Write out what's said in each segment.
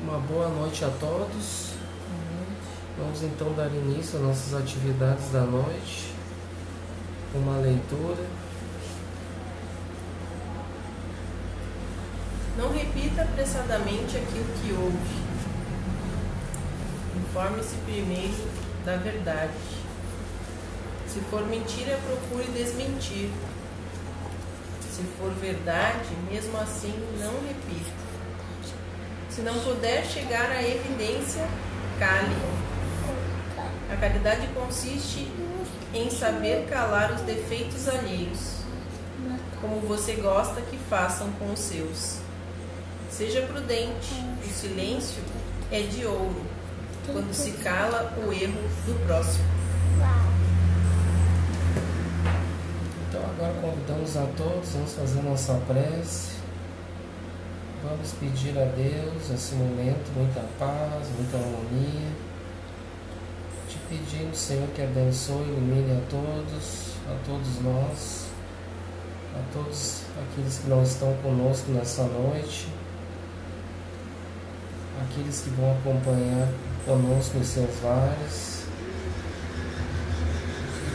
Uma boa noite a todos. Vamos então dar início às nossas atividades da noite, com uma leitura. Não repita apressadamente aquilo que ouve. Informe-se primeiro da verdade. Se for mentira, procure desmentir. Se for verdade, mesmo assim, não repita. Se não puder chegar à evidência, cale. A caridade consiste em saber calar os defeitos alheios, como você gosta que façam com os seus. Seja prudente, o silêncio é de ouro, quando se cala o erro do próximo. Então agora convidamos a todos, vamos fazer nossa prece. Vamos pedir a Deus nesse momento muita paz, muita harmonia. Te pedindo, Senhor, que abençoe, ilumine a todos nós, a todos aqueles que não estão conosco nessa noite, aqueles que vão acompanhar conosco em seus lares,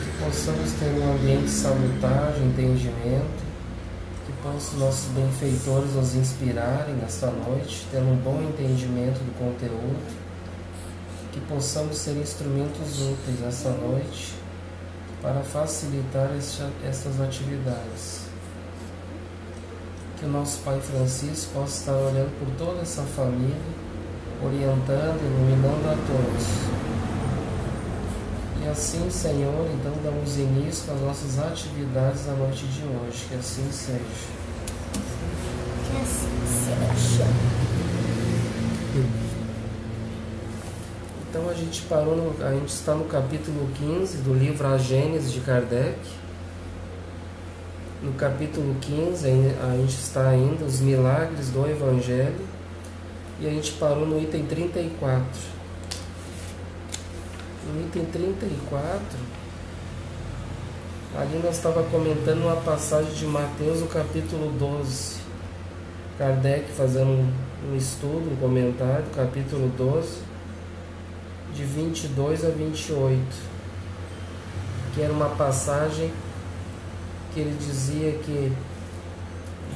que possamos ter um ambiente salutar de entendimento, que possam nossos benfeitores nos inspirarem nesta noite, tendo um bom entendimento do conteúdo, que possamos ser instrumentos úteis nessa noite para facilitar essas atividades. Que o nosso Pai Francisco possa estar olhando por toda essa família, orientando, iluminando a todos. E assim, Senhor, então damos início às nossas atividades da noite de hoje. Que assim seja. Que assim seja. Então a gente está no capítulo 15 do livro A Gênese de Kardec. No capítulo 15 a gente está ainda os milagres do Evangelho e a gente parou no item 34. No item 34, ali nós estávamos comentando uma passagem de Mateus, no capítulo 12. Kardec fazendo um estudo, um comentário, capítulo 12, de 22 a 28, que era uma passagem que ele dizia que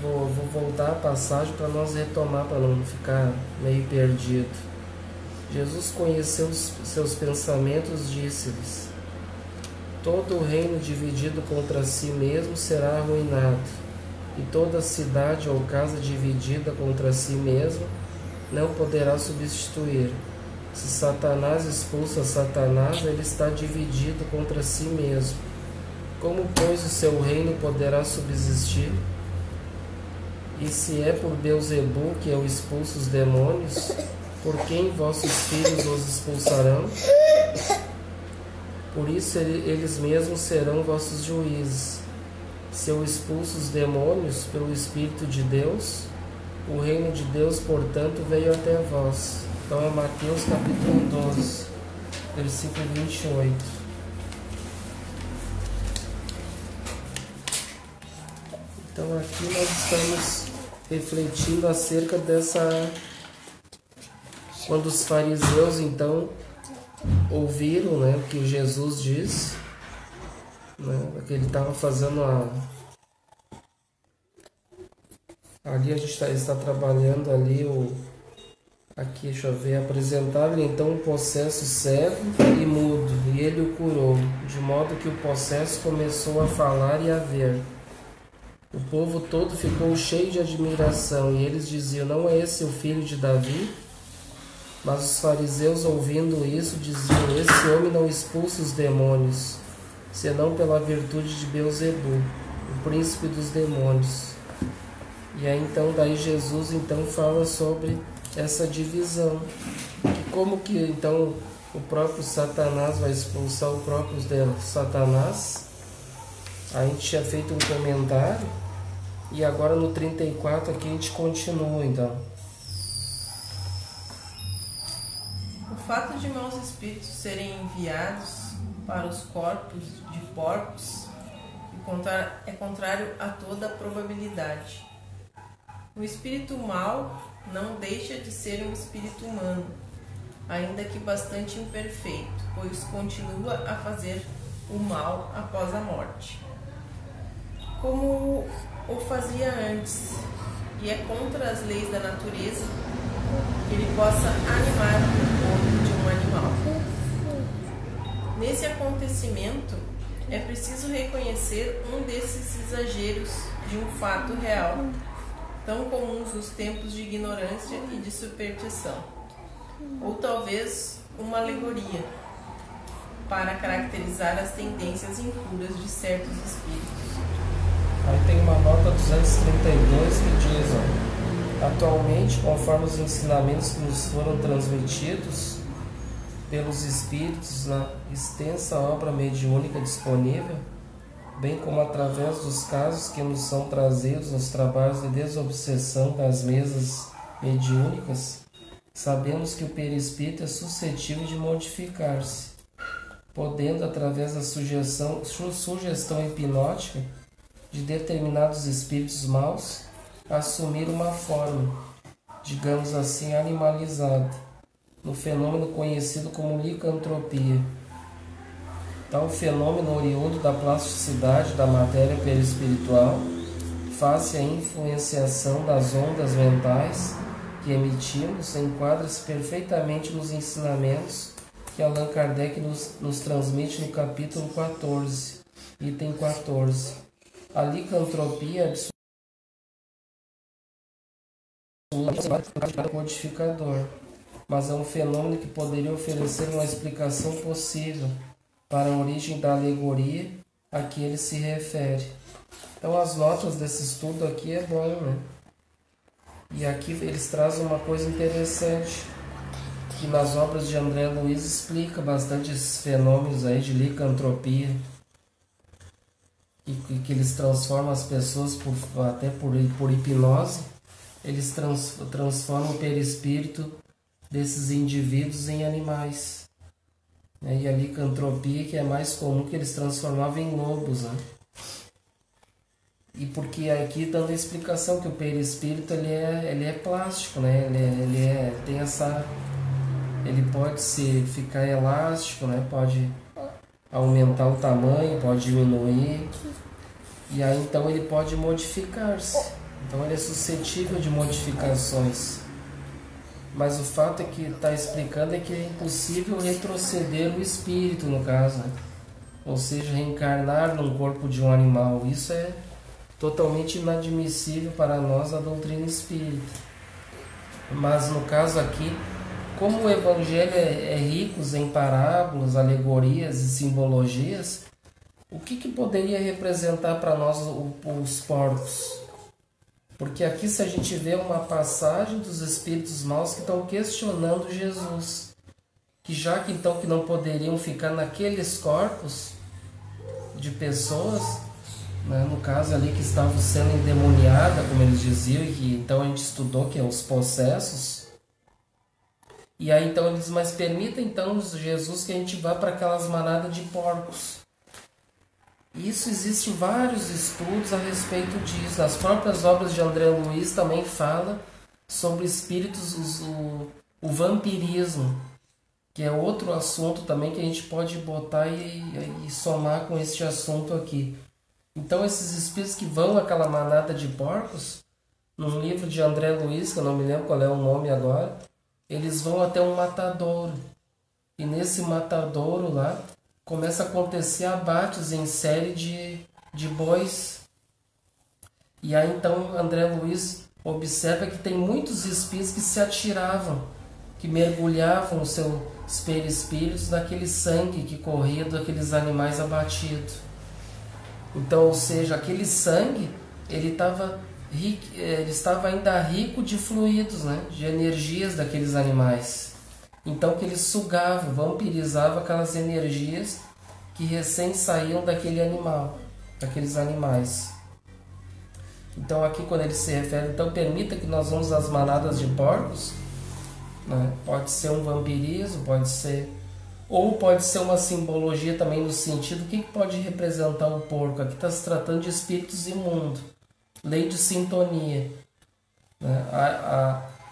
vou voltar a passagem para nós retomar, para não ficar meio perdido. Jesus conheceu seus pensamentos, disse-lhes: todo o reino dividido contra si mesmo será arruinado, e toda cidade ou casa dividida contra si mesmo não poderá substituir. Se Satanás expulsa Satanás, ele está dividido contra si mesmo. Como, pois, o seu reino poderá subsistir? E se é por Beelzebul que eu expulso os demônios, por quem vossos filhos os expulsarão? Por isso eles mesmos serão vossos juízes. Se eu expulso os demônios pelo Espírito de Deus, o reino de Deus, portanto, veio até vós. Então é Mateus capítulo 12, versículo 28. Então aqui nós estamos refletindo acerca dessa... Quando os fariseus então ouviram, né, o que Jesus disse, né, que ele estava fazendo ali a gente está trabalhando ali aqui, deixa eu ver, apresentaram-lhe então um possesso cego e mudo, e ele o curou, de modo que o possesso começou a falar e a ver. O povo todo ficou cheio de admiração, e eles diziam: não é esse o filho de Davi? Mas os fariseus, ouvindo isso, diziam: esse homem não expulsa os demônios, senão pela virtude de Beelzebul, o príncipe dos demônios. E aí então daí Jesus então fala sobre essa divisão, que como que então o próprio Satanás vai expulsar o próprio Satanás. A gente tinha feito um comentário e agora no 34 aqui a gente continua então. O fato de maus espíritos serem enviados para os corpos de porcos é contrário a toda probabilidade. O espírito mau não deixa de ser um espírito humano, ainda que bastante imperfeito, pois continua a fazer o mal após a morte, como o fazia antes, e é contra as leis da natureza que ele possa animar o corpo de um animal. Nesse acontecimento, é preciso reconhecer um desses exageros de um fato real, tão comuns nos tempos de ignorância e de superstição, ou talvez uma alegoria, para caracterizar as tendências impuras de certos espíritos. Aí tem uma nota 232 que diz, ó, atualmente, conforme os ensinamentos que nos foram transmitidos pelos espíritos na extensa obra mediúnica disponível, bem como através dos casos que nos são trazidos nos trabalhos de desobsessão das mesas mediúnicas, sabemos que o perispírito é suscetível de modificar-se, podendo, através da sugestão hipnótica de determinados espíritos maus, assumir uma forma, digamos assim, animalizada, no fenômeno conhecido como licantropia. Tal fenômeno oriundo da plasticidade da matéria perispiritual, face à influenciação das ondas mentais que emitimos, enquadra-se perfeitamente nos ensinamentos que Allan Kardec nos transmite no capítulo 14, item 14. A licantropia é codificador, mas é um fenômeno que poderia oferecer uma explicação possível para a origem da alegoria a que ele se refere. Então as notas desse estudo aqui é bom, né? E aqui eles trazem uma coisa interessante, que nas obras de André Luiz explica bastante esses fenômenos aí de licantropia, e que eles transformam as pessoas até por hipnose, eles transformam o perispírito desses indivíduos em animais. E a licantropia, que é mais comum, que eles transformavam em lobos, né? E porque aqui dando a explicação que o perispírito ele é plástico, né? Tem essa, ele pode ficar elástico, né? Pode aumentar o tamanho, pode diminuir, e aí então ele pode modificar-se. Então ele é suscetível de modificações. Mas o fato é que está explicando é que é impossível retroceder o espírito, no caso, né? Ou seja, reencarnar num corpo de um animal. Isso é totalmente inadmissível para nós, a doutrina espírita. Mas no caso aqui, como o Evangelho é rico em parábolas, alegorias e simbologias, o que poderia representar para nós os porcos? Porque aqui, se a gente vê uma passagem dos espíritos maus que estão questionando Jesus, que já que então que não poderiam ficar naqueles corpos de pessoas, né, no caso ali que estavam sendo endemoniadas, como eles diziam, e que então a gente estudou que é os possessos. E aí então eles, mas permita então Jesus que a gente vá para aquelas manadas de porcos. Isso existe vários estudos a respeito disso. As próprias obras de André Luiz também falam sobre espíritos, o vampirismo, que é outro assunto também que a gente pode botar e somar com este assunto aqui. Então esses espíritos que vão àquela manada de porcos, num livro de André Luiz, que eu não me lembro qual é o nome agora, eles vão até um matadouro. E nesse matadouro lá, começa a acontecer abates em série de bois. E aí então André Luiz observa que tem muitos espíritos que se atiravam, que mergulhavam os seus perispíritos naquele sangue que corria daqueles animais abatidos. Então, ou seja, aquele sangue, ele estava ainda rico de fluidos, né? De energias daqueles animais. Então que eles sugavam, vampirizavam aquelas energias que recém saíam daquele animal, daqueles animais. Então aqui quando ele se refere, então permita que nós vamos às manadas de porcos, né? Pode ser um vampirismo, pode ser, ou pode ser uma simbologia também no sentido, o que pode representar o porco? Aqui está se tratando de espíritos imundos, lei de sintonia, né?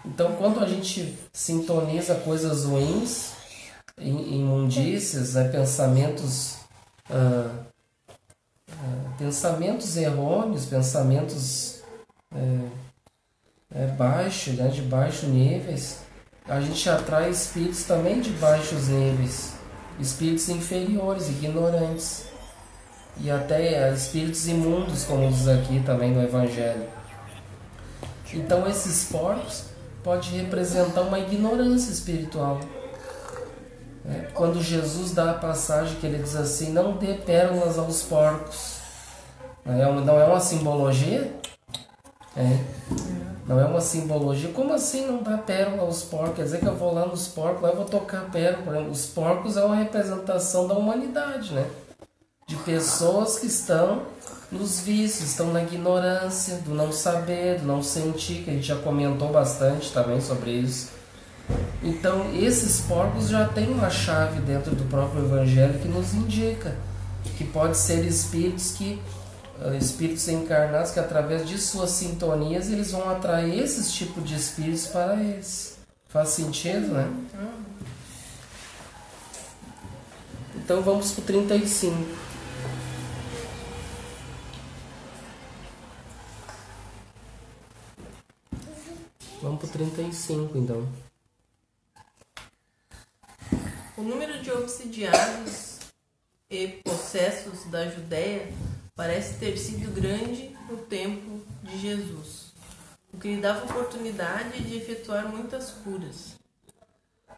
Então, quando a gente sintoniza coisas ruins, imundícias, né, pensamentos errôneos, pensamentos baixos, né, de baixos níveis, a gente atrai espíritos também de baixos níveis, espíritos inferiores, ignorantes, e até espíritos imundos, como diz aqui também no Evangelho. Então esses porcos podem representar uma ignorância espiritual. Quando Jesus dá a passagem que ele diz assim, não dê pérolas aos porcos, não é uma simbologia? Não é uma simbologia. Como assim não dá pérola aos porcos? Quer dizer que eu vou lá nos porcos, lá eu vou tocar pérola. Os porcos é uma representação da humanidade, né? De pessoas que estão nos vícios, estão na ignorância, do não saber, do não sentir, que a gente já comentou bastante também sobre isso. Então, esses porcos já têm uma chave dentro do próprio Evangelho que nos indica que pode ser espíritos encarnados que através de suas sintonias eles vão atrair esses tipos de espíritos para eles. Faz sentido, né? Então vamos para o 35. Vamos para o 35, então. O número de obsidiados e possessos da Judéia parece ter sido grande no tempo de Jesus, o que lhe dava oportunidade de efetuar muitas curas.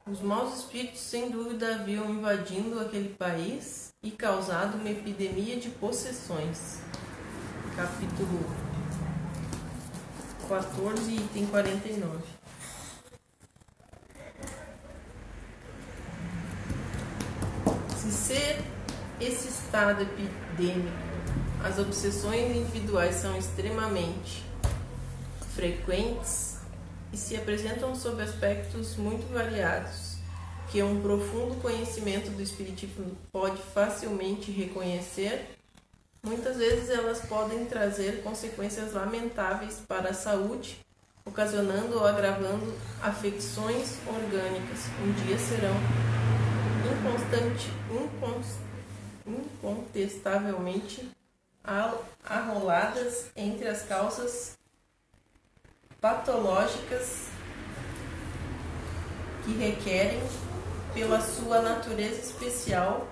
Os maus espíritos, sem dúvida, haviam invadido aquele país e causado uma epidemia de possessões. Capítulo 14, item 49. Se ser esse estado epidêmico, as obsessões individuais são extremamente frequentes e se apresentam sob aspectos muito variados, que um profundo conhecimento do espiritismo pode facilmente reconhecer. Muitas vezes elas podem trazer consequências lamentáveis para a saúde, ocasionando ou agravando afecções orgânicas. Um dia serão incontestavelmente arroladas entre as causas patológicas que requerem, pela sua natureza especial,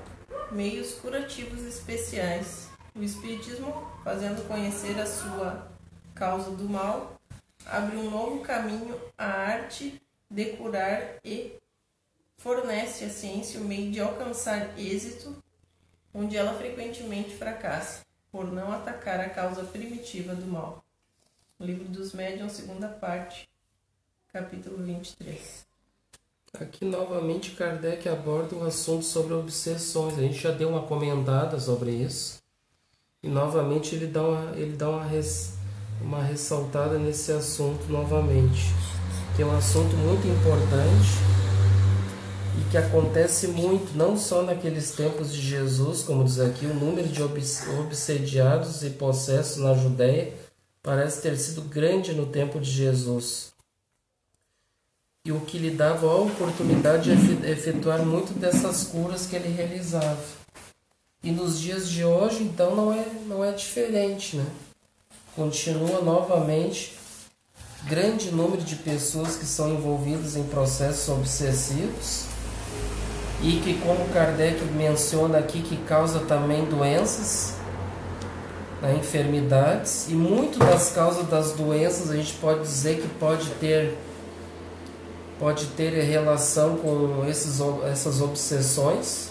meios curativos especiais. O Espiritismo, fazendo conhecer a sua causa do mal, abre um novo caminho à arte de curar e fornece à ciência o meio de alcançar êxito onde ela frequentemente fracassa, por não atacar a causa primitiva do mal. O Livro dos Médiuns, segunda parte, capítulo 23. Aqui novamente Kardec aborda um assunto sobre obsessões. A gente já deu uma comentada sobre isso. E novamente ele dá uma ressaltada nesse assunto novamente. Que é um assunto muito importante e que acontece muito, não só naqueles tempos de Jesus, como diz aqui, o número de obsediados e possessos na Judéia parece ter sido grande no tempo de Jesus. E o que lhe dava a oportunidade de efetuar muito dessas curas que ele realizava. E nos dias de hoje, então, não é diferente, né? Continua novamente grande número de pessoas que são envolvidas em processos obsessivos e que, como Kardec menciona aqui, que causa também doenças, né, enfermidades, e muito das causas das doenças a gente pode dizer que pode ter relação com essas obsessões.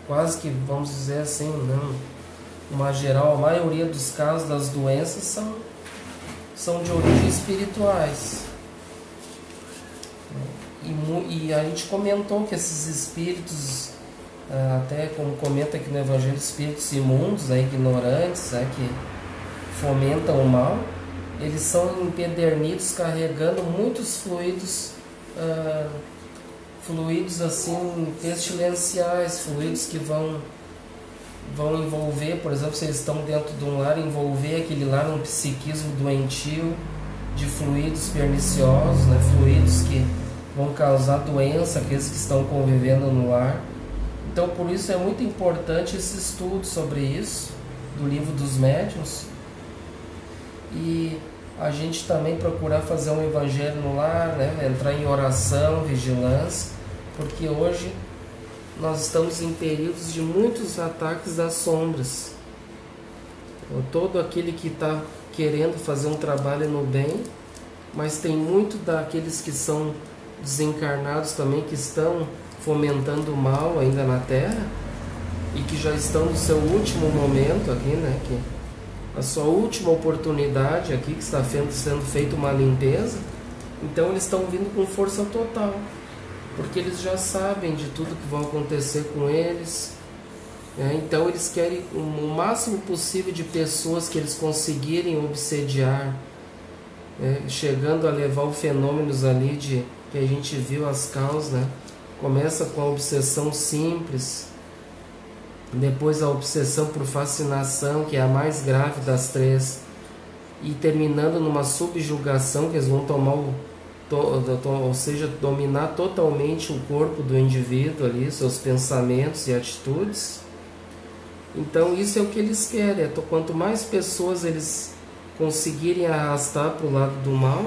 Quase que, vamos dizer assim, né, uma geral, a maioria dos casos das doenças são de origem espirituais. E a gente comentou que esses espíritos, até como comenta aqui no Evangelho, espíritos imundos, ignorantes, que fomentam o mal, eles são empedernidos carregando muitos fluidos assim pestilenciais, fluidos que vão envolver, por exemplo, se eles estão dentro de um lar, envolver aquele lar num psiquismo doentio, de fluidos perniciosos, né? Fluidos que vão causar doença àqueles que estão convivendo no lar. Então, por isso é muito importante esse estudo sobre isso, do livro dos médiuns, e a gente também procurar fazer um evangelho no lar, né? Entrar em oração, vigilância, porque hoje nós estamos em períodos de muitos ataques das sombras. Todo aquele que está querendo fazer um trabalho no bem, mas tem muito daqueles que são desencarnados também, que estão fomentando o mal ainda na Terra e que já estão no seu último momento aqui, né? Que a sua última oportunidade aqui, que está sendo feita uma limpeza. Então eles estão vindo com força total, porque eles já sabem de tudo que vai acontecer com eles, né? Então eles querem o máximo possível de pessoas que eles conseguirem obsediar, né? Chegando a levar os fenômenos ali de que a gente viu as causas, né? Começa com a obsessão simples, depois a obsessão por fascinação, que é a mais grave das três, e terminando numa subjugação, que eles vão tomar ou seja, dominar totalmente o corpo do indivíduo ali, seus pensamentos e atitudes. Então isso é o que eles querem. Quanto mais pessoas eles conseguirem arrastar para o lado do mal,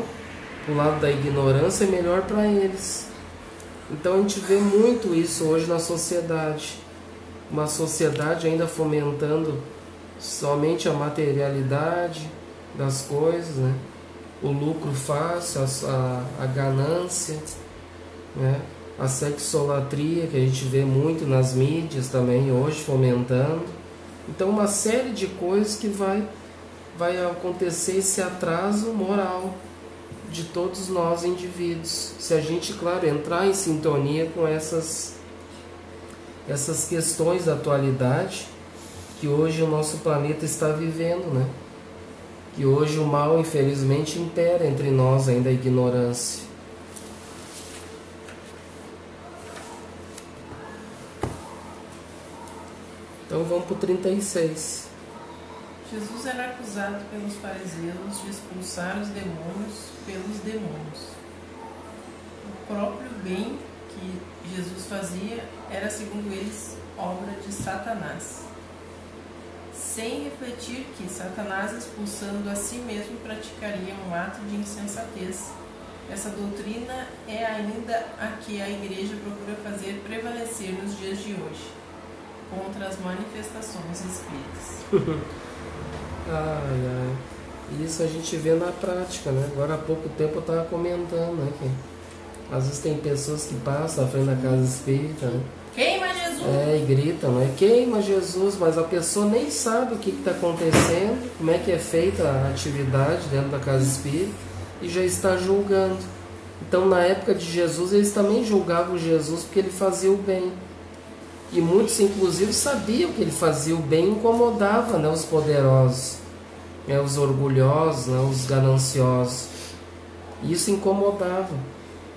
para o lado da ignorância, é melhor para eles. Então a gente vê muito isso hoje na sociedade. Uma sociedade ainda fomentando somente a materialidade das coisas, né? O lucro fácil, a ganância, né? A sexolatria, que a gente vê muito nas mídias também hoje fomentando. Então uma série de coisas que vai acontecer esse atraso moral de todos nós indivíduos, se a gente, claro, entrar em sintonia com essas questões da atualidade que hoje o nosso planeta está vivendo, né? Que hoje o mal, infelizmente, impera entre nós ainda, a ignorância. Então vamos para o 36. Jesus era acusado pelos fariseus de expulsar os demônios pelos demônios. O próprio bem que Jesus fazia era, segundo eles, obra de Satanás, sem refletir que Satanás, expulsando a si mesmo, praticaria um ato de insensatez. Essa doutrina é ainda a que a Igreja procura fazer prevalecer nos dias de hoje, contra as manifestações espíritas. Isso a gente vê na prática, né? Agora há pouco tempo eu estava comentando, né, que às vezes tem pessoas que passam na frente da casa espírita, né? Queima Jesus! E gritam, né? Queima Jesus, mas a pessoa nem sabe o que está acontecendo, como é que é feita a atividade dentro da casa espírita, e já está julgando. Então na época de Jesus eles também julgavam Jesus porque ele fazia o bem. E muitos inclusive sabiam que ele fazia o bem e incomodava, né, os poderosos, né, os orgulhosos, né, os gananciosos. E isso incomodava,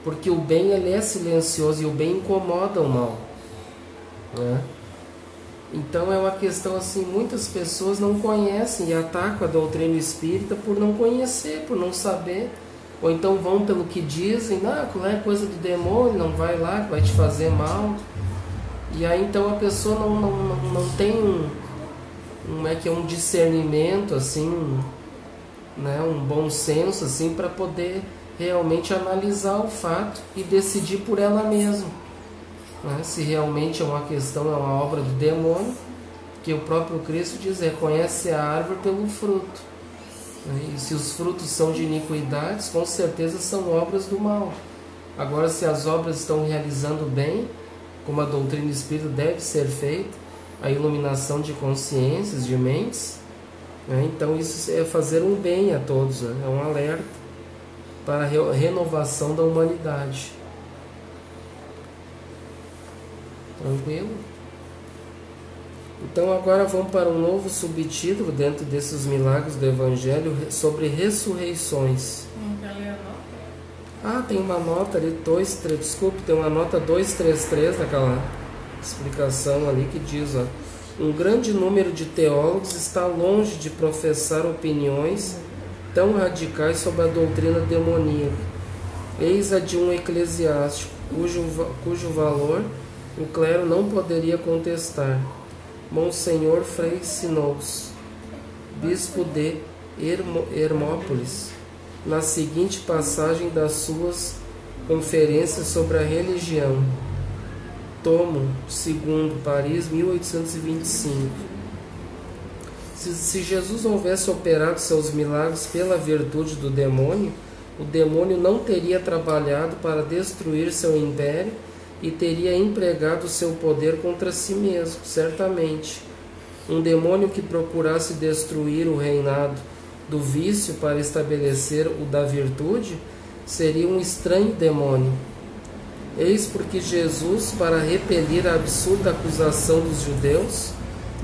porque o bem ele é silencioso e o bem incomoda o mal, né? Então é uma questão assim, muitas pessoas não conhecem e atacam a doutrina espírita por não conhecer, por não saber, ou então vão pelo que dizem, não é coisa do demônio, não vai lá que vai te fazer mal. E aí então a pessoa não tem um discernimento assim, né, um bom senso assim, para poder realmente analisar o fato e decidir por ela mesma, né, se realmente é uma questão, é uma obra do demônio, que o próprio Cristo diz, reconhece a árvore pelo fruto, né, e se os frutos são de iniquidades, com certeza são obras do mal. Agora, se as obras estão realizando bem, como a doutrina espírita deve ser feita, a iluminação de consciências, de mentes, né? Então isso é fazer um bem a todos, né? É um alerta para a renovação da humanidade. Tranquilo? Então agora vamos para um novo subtítulo dentro desses milagres do Evangelho sobre ressurreições. Quer ler a nota? Tem uma nota ali, tem uma nota 233 naquela explicação ali que diz, ó, um grande número de teólogos está longe de professar opiniões tão radicais sobre a doutrina demoníaca. Eis a de um eclesiástico, cujo valor o clero não poderia contestar. Monsenhor Frei Sinous, bispo de Hermópolis, na seguinte passagem das suas conferências sobre a religião. Tomo 2, Paris, 1825. Se Jesus houvesse operado seus milagres pela virtude do demônio, o demônio não teria trabalhado para destruir seu império e teria empregado seu poder contra si mesmo, certamente. Um demônio que procurasse destruir o reinado do vício para estabelecer o da virtude seria um estranho demônio. Eis porque Jesus, para repelir a absurda acusação dos judeus,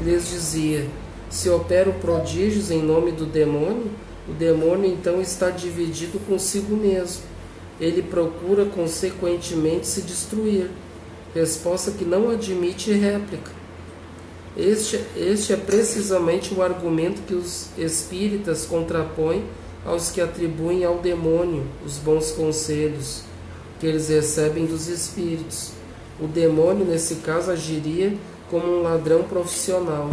lhes dizia: se opero prodígios em nome do demônio, o demônio então está dividido consigo mesmo. Ele procura consequentemente se destruir. Resposta que não admite réplica. Este é precisamente o argumento que os espíritas contrapõem aos que atribuem ao demônio os bons conselhos que eles recebem dos espíritos. O demônio, nesse caso, agiria como um ladrão profissional,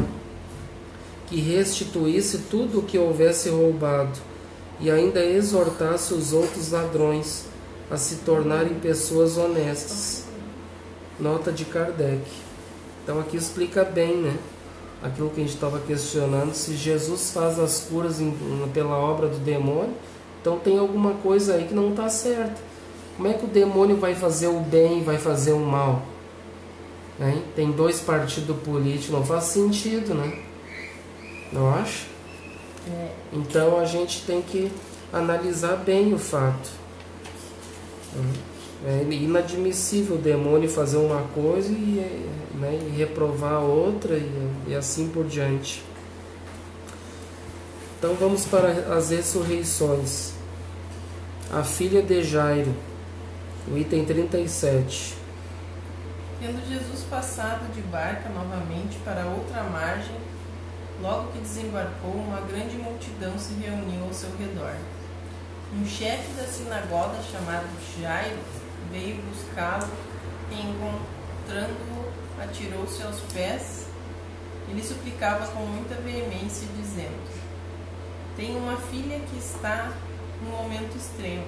que restituísse tudo o que houvesse roubado e ainda exortasse os outros ladrões a se tornarem pessoas honestas. Nota de Kardec. Então aqui explica bem, né, aquilo que a gente estava questionando. Se Jesus faz as curas pela obra do demônio, então tem alguma coisa aí que não está certa. Como é que o demônio vai fazer o bem e vai fazer o mal? Né? Tem dois partidos políticos, não faz sentido, né? Não acha? Então a gente tem que analisar bem o fato. É inadmissível o demônio fazer uma coisa e reprovar a outra e assim por diante. Então vamos para as ressurreições. A filha de Jairo, o item 37. Tendo Jesus passado de barca novamente para outra margem, logo que desembarcou, uma grande multidão se reuniu ao seu redor. Um chefe da sinagoga chamado Jairo veio buscá-lo e, encontrando-o, atirou-se aos pés e lhe suplicava com muita veemência, dizendo: tenho uma filha que está num momento extremo.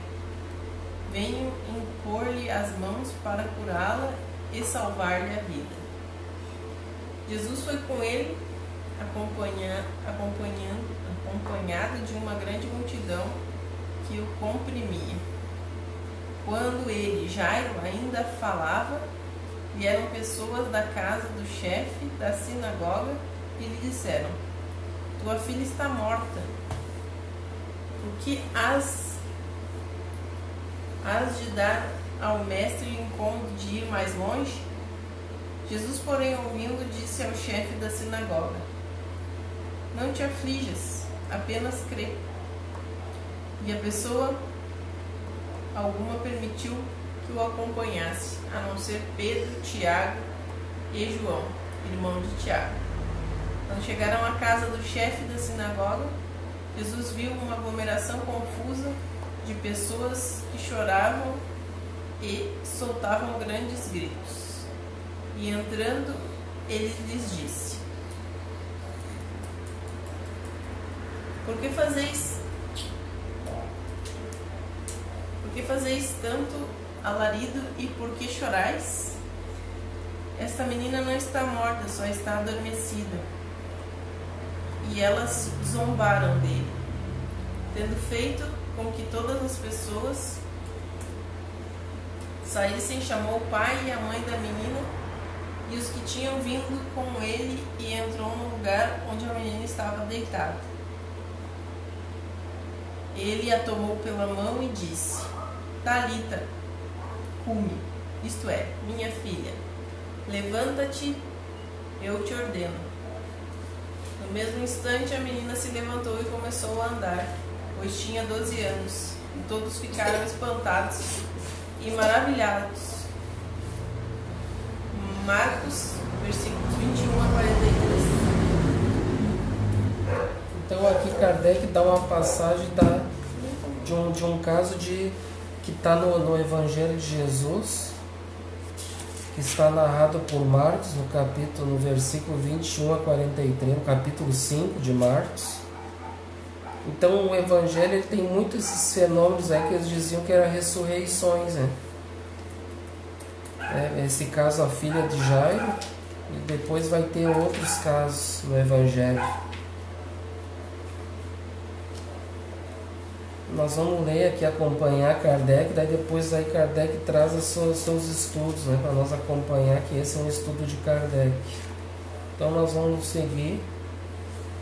Venho impor-lhe as mãos para curá-la e salvar-lhe a vida. Jesus foi com ele, acompanhado de uma grande multidão que o comprimia. Quando ele, Jairo, ainda falava, vieram pessoas da casa do chefe da sinagoga e lhe disseram: tua filha está morta. O que has de dar ao mestre o incômodo de ir mais longe? Jesus, porém, ouvindo, disse ao chefe da sinagoga: não te aflijas, apenas crê. E a pessoa alguma permitiu que o acompanhasse, a não ser Pedro, Tiago e João, irmão de Tiago. Quando chegaram à casa do chefe da sinagoga, Jesus viu uma aglomeração confusa de pessoas que choravam e soltavam grandes gritos. E entrando, ele lhes disse: Por que fazeis tanto alarido e por que chorais? Esta menina não está morta, só está adormecida. E elas zombaram dele. Tendo feito com que todas as pessoas saíssem, chamou o pai e a mãe da menina e os que tinham vindo com ele e entrou no lugar onde a menina estava deitada. Ele a tomou pela mão e disse: Talita, cumi, isto é, minha filha, levanta-te, eu te ordeno. No mesmo instante a menina se levantou e começou a andar, pois tinha 12 anos, e todos ficaram espantados e maravilhados. Marcos, versículos 21 a 43. Então aqui Kardec dá uma passagem de um caso que está no Evangelho de Jesus, que está narrado por Marcos no versículo 21 a 43, no capítulo 5 de Marcos. Então o Evangelho ele tem muitos esses fenômenos aí que eles diziam que eram ressurreições, né? Esse caso, a filha de Jairo, e depois vai ter outros casos no Evangelho. Nós vamos ler aqui, acompanhar Kardec, daí depois aí Kardec traz os seus estudos, né, para nós acompanhar, que esse é um estudo de Kardec. Então nós vamos seguir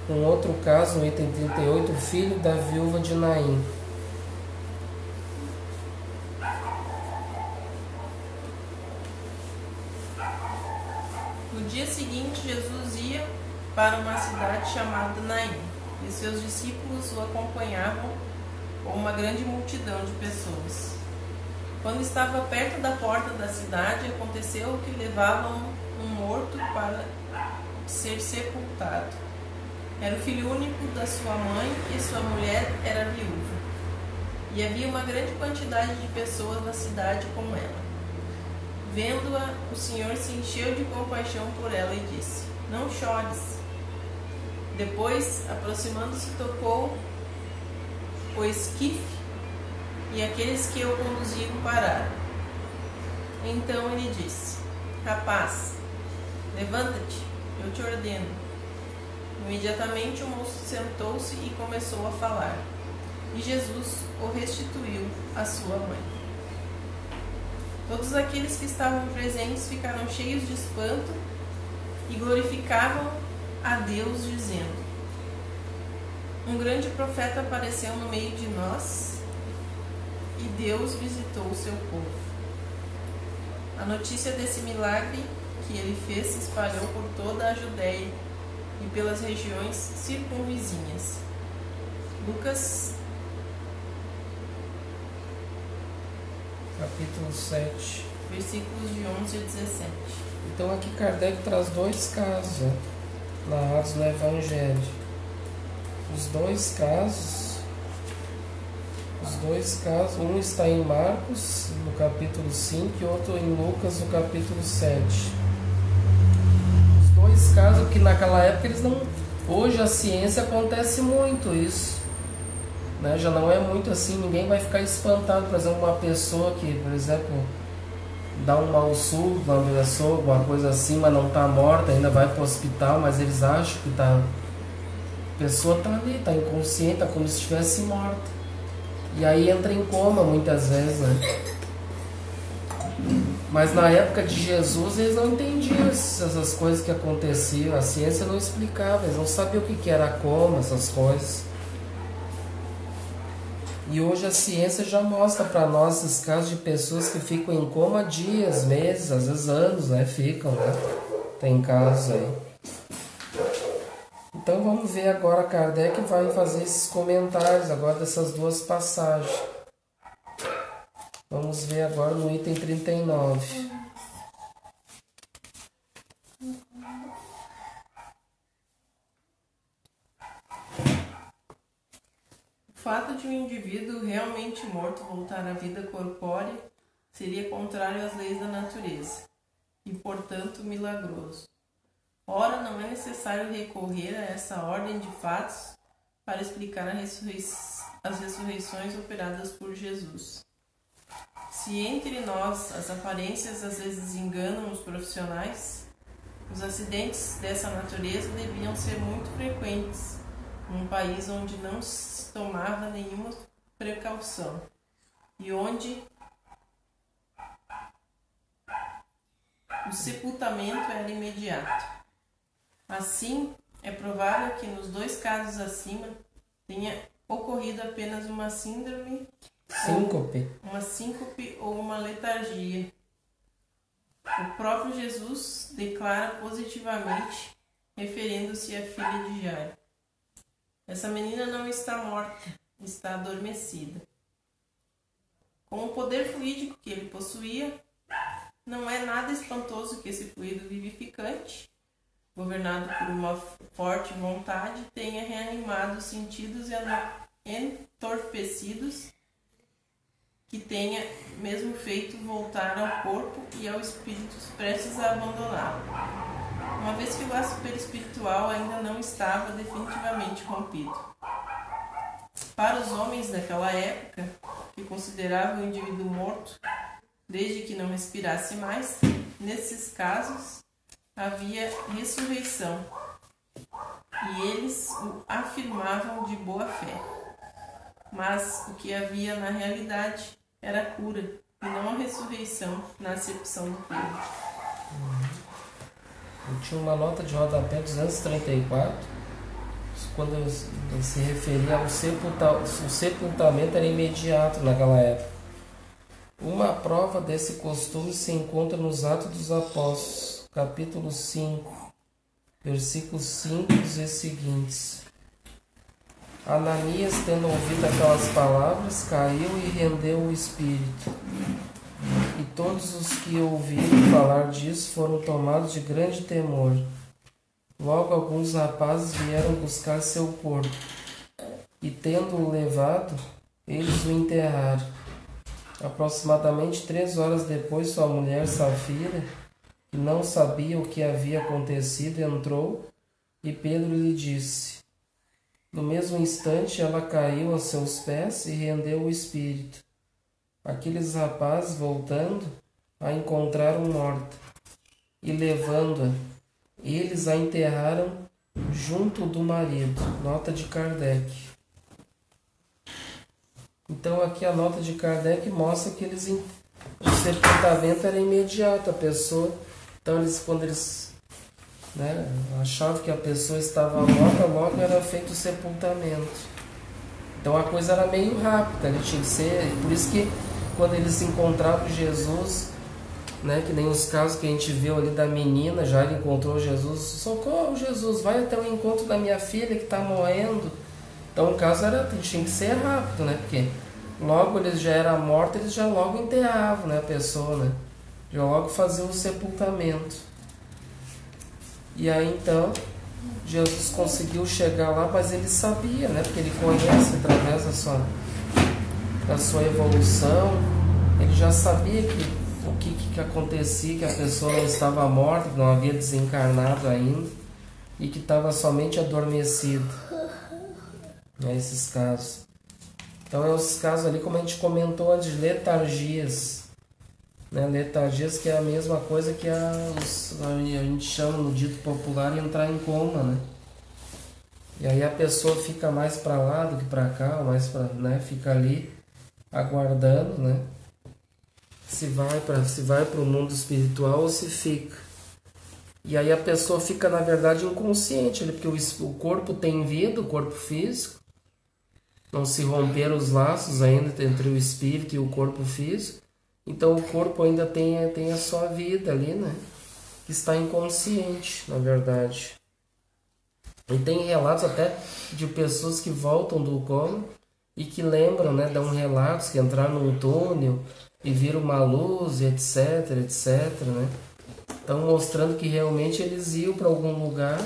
com outro caso, no item 38, o filho da viúva de Naim. No dia seguinte, Jesus ia para uma cidade chamada Naim, e seus discípulos o acompanhavam com uma grande multidão de pessoas. Quando estava perto da porta da cidade, aconteceu que levavam um morto para ser sepultado. Era o filho único da sua mãe e sua mulher era viúva. E havia uma grande quantidade de pessoas na cidade com ela. Vendo-a, o Senhor se encheu de compaixão por ela e disse: Não chores. Depois, aproximando-se, tocou o esquife e aqueles que o conduziam pararam. Então ele disse: Rapaz, levanta-te, eu te ordeno. Imediatamente o moço sentou-se e começou a falar, e Jesus o restituiu à sua mãe. Todos aqueles que estavam presentes ficaram cheios de espanto e glorificavam a Deus, dizendo: Um grande profeta apareceu no meio de nós e Deus visitou o seu povo. A notícia desse milagre que ele fez se espalhou por toda a Judéia e pelas regiões circunvizinhas. Lucas, capítulo 7, versículos de 11 a 17. Então aqui Kardec traz dois casos, né, narrados no Evangelho. Os dois casos, um está em Marcos, no capítulo 5, e outro em Lucas, no capítulo 7. Os dois casos que naquela época eles não... Hoje a ciência acontece muito isso, né? Já não é muito assim, ninguém vai ficar espantado. Por exemplo, uma pessoa que, por exemplo, dá um mal súbito, uma pessoa, alguma coisa assim, mas não está morta, ainda vai para o hospital, mas eles acham que está... A pessoa está ali, está inconsciente, está como se estivesse morta. E aí entra em coma muitas vezes, né? Mas na época de Jesus eles não entendiam essas coisas que aconteciam. A ciência não explicava, eles não sabiam o que era coma, essas coisas. E hoje a ciência já mostra para nós esses casos de pessoas que ficam em coma dias, meses, às vezes anos, né? Ficam, né? Tem casos aí. Então vamos ver agora, Kardec vai fazer esses comentários agora dessas duas passagens. Vamos ver agora no item 39. O fato de um indivíduo realmente morto voltar à vida corpórea seria contrário às leis da natureza e, portanto, milagroso. Ora, não é necessário recorrer a essa ordem de fatos para explicar as ressurreições operadas por Jesus. Se entre nós as aparências às vezes enganam os profissionais, os acidentes dessa natureza deviam ser muito frequentes num país onde não se tomava nenhuma precaução e onde o sepultamento era imediato. Assim, é provável que nos dois casos acima tenha ocorrido apenas uma síncope ou uma letargia. O próprio Jesus declara positivamente, referindo-se à filha de Jairo: Essa menina não está morta, está adormecida. Com o poder fluídico que ele possuía, não é nada espantoso que esse fluido vivificante governado por uma forte vontade, tenha reanimado os sentidos entorpecidos, que tenha mesmo feito voltar ao corpo e ao espírito prestes a abandoná-lo, uma vez que o laço perispiritual ainda não estava definitivamente rompido. Para os homens daquela época, que consideravam o indivíduo morto desde que não respirasse mais, nesses casos havia ressurreição, e eles o afirmavam de boa fé. Mas o que havia na realidade era a cura, e não a ressurreição na acepção do termo. Eu tinha uma nota de rodapé 234, quando ele se referia ao sepultamento era imediato naquela época. Uma prova desse costume se encontra nos Atos dos Apóstolos, capítulo 5, versículos 5 e seguintes. Ananias, tendo ouvido aquelas palavras, caiu e rendeu o espírito. E todos os que ouviram falar disso foram tomados de grande temor. Logo alguns rapazes vieram buscar seu corpo, e tendo-o levado, eles o enterraram. Aproximadamente 3 horas depois, sua mulher Safira, que não sabia o que havia acontecido, entrou, e Pedro lhe disse. No mesmo instante, ela caiu a seus pés e rendeu o espírito. Aqueles rapazes, voltando, a encontraram morta, e levando-a, eles a enterraram junto do marido. Nota de Kardec. Então aqui a nota de Kardec mostra que o sepultamento era imediato. A pessoa, então quando eles achavam que a pessoa estava morta, logo era feito o sepultamento. Então a coisa era meio rápida, tinha que ser. Por isso que quando eles encontravam Jesus, que nem os casos que a gente viu ali da menina, já ele encontrou Jesus, socorro Jesus, vai até o encontro da minha filha que está morrendo. Então o caso tinha que ser rápido, porque logo eles já eram mortos, eles já logo enterravam a pessoa, já logo faziam o sepultamento. E aí então Jesus conseguiu chegar lá, mas ele sabia, porque ele conhece através da sua evolução, ele já sabia o que acontecia, que a pessoa não estava morta, que não havia desencarnado ainda e que estava somente adormecido. Esses casos. Então, esses casos ali, como a gente comentou antes, de letargias. Letargias que é a mesma coisa que a gente chama no dito popular entrar em coma, E aí a pessoa fica mais para lá do que para cá, mais fica ali aguardando, se vai para o mundo espiritual ou se fica. E aí a pessoa fica, na verdade, inconsciente, porque o corpo tem vida, o corpo físico, não se romperam os laços ainda entre o espírito e o corpo físico, então o corpo ainda tem a sua vida ali, que está inconsciente, na verdade. E tem relatos até de pessoas que voltam do coma e que lembram, dão relatos que entraram num túnel e viram uma luz, etc, Então mostrando que realmente eles iam para algum lugar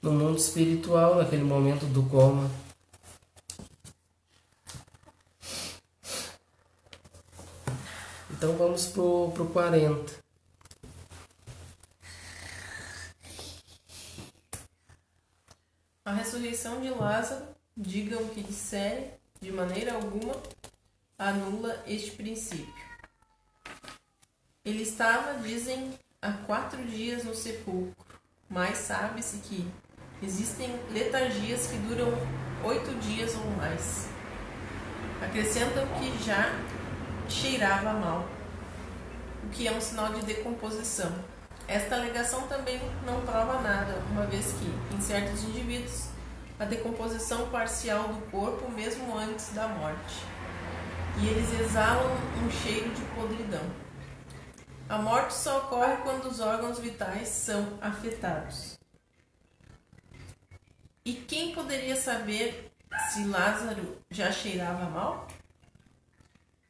no mundo espiritual naquele momento do coma. Então vamos pro 40. A ressurreição de Lázaro, digam o que disserem, de maneira alguma anula este princípio. Ele estava, dizem, há 4 dias no sepulcro, mas sabe-se que existem letargias que duram 8 dias ou mais. Acrescentam que já cheirava mal, o que é um sinal de decomposição. Esta alegação também não prova nada, uma vez que, em certos indivíduos, a decomposição parcial do corpo mesmo antes da morte, e eles exalam um cheiro de podridão. A morte só ocorre quando os órgãos vitais são afetados. E quem poderia saber se Lázaro já cheirava mal?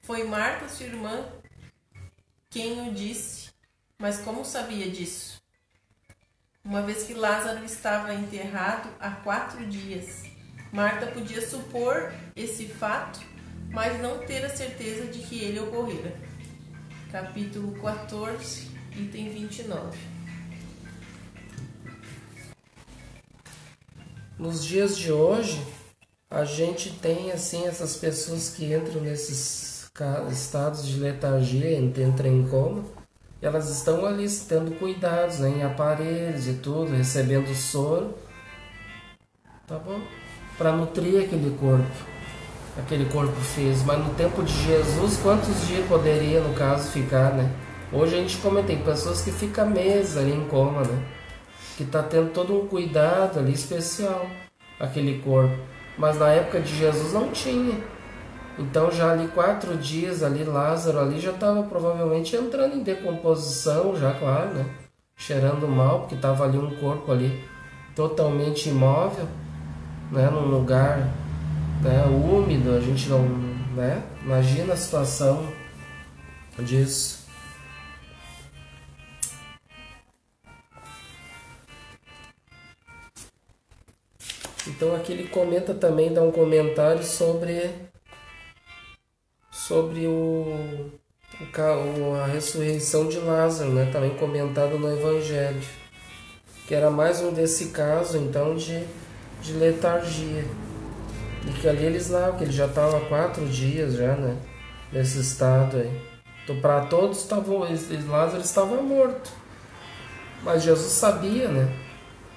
Foi Marta, sua irmã, quem o disse, mas como sabia disso? uma vez que Lázaro estava enterrado há 4 dias. Marta podia supor esse fato, mas não ter a certeza de que ele ocorrera. Capítulo 14, item 29. Nos dias de hoje, a gente tem assim essas pessoas que entram nesses estados de letargia, entram em coma, e elas estão ali tendo cuidados, né, em aparelhos e tudo, recebendo soro, tá bom? Para nutrir aquele corpo físico. Mas no tempo de Jesus, quantos dias poderia, no caso, ficar, né? Hoje a gente comenta, tem pessoas que ficam meses ali em coma, né? Que tá tendo todo um cuidado ali especial, aquele corpo. Mas na época de Jesus não tinha. Então já ali 4 dias ali, Lázaro ali já estava provavelmente entrando em decomposição, já claro, né? Cheirando mal, porque estava ali um corpo ali totalmente imóvel, né? Num lugar, né, úmido, a gente não, né? Imagina a situação disso. Então aqui ele comenta também, dá um comentário sobre a ressurreição de Lázaro, né? Também comentado no Evangelho, que era mais um desse caso então de letargia, e que ali que ele já estava há 4 dias já, né? Nesse estado aí. Então para todos Lázaro estava morto, mas Jesus sabia, né?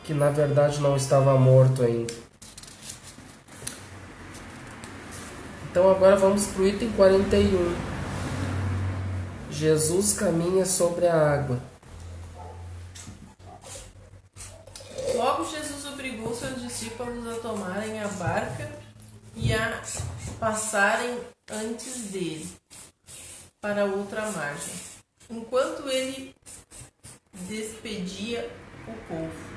Que na verdade não estava morto ainda. Então agora vamos para o item 41. Jesus caminha sobre a água. Logo Jesus obrigou seus discípulos a tomarem a barca e a passarem antes dele para outra margem, enquanto ele despedia o povo.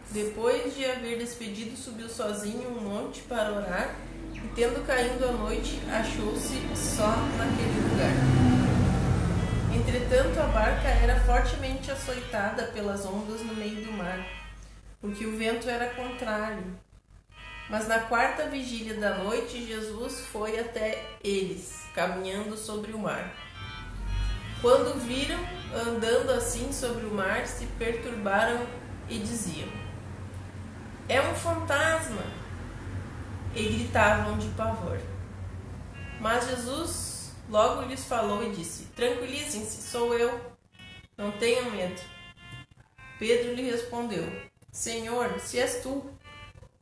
Depois de haver despedido, subiu sozinho um monte para orar, e tendo caído a noite, achou-se só naquele lugar. Entretanto, a barca era fortemente açoitada pelas ondas no meio do mar, porque o vento era contrário. Mas na 4ª vigília da noite, Jesus foi até eles, caminhando sobre o mar. Quando viram andando assim sobre o mar, se perturbaram e diziam: "É um fantasma!" E gritavam de pavor. Mas Jesus logo lhes falou e disse: "Tranquilizem-se, sou eu, não tenham medo." Pedro lhe respondeu: "Senhor, se és tu,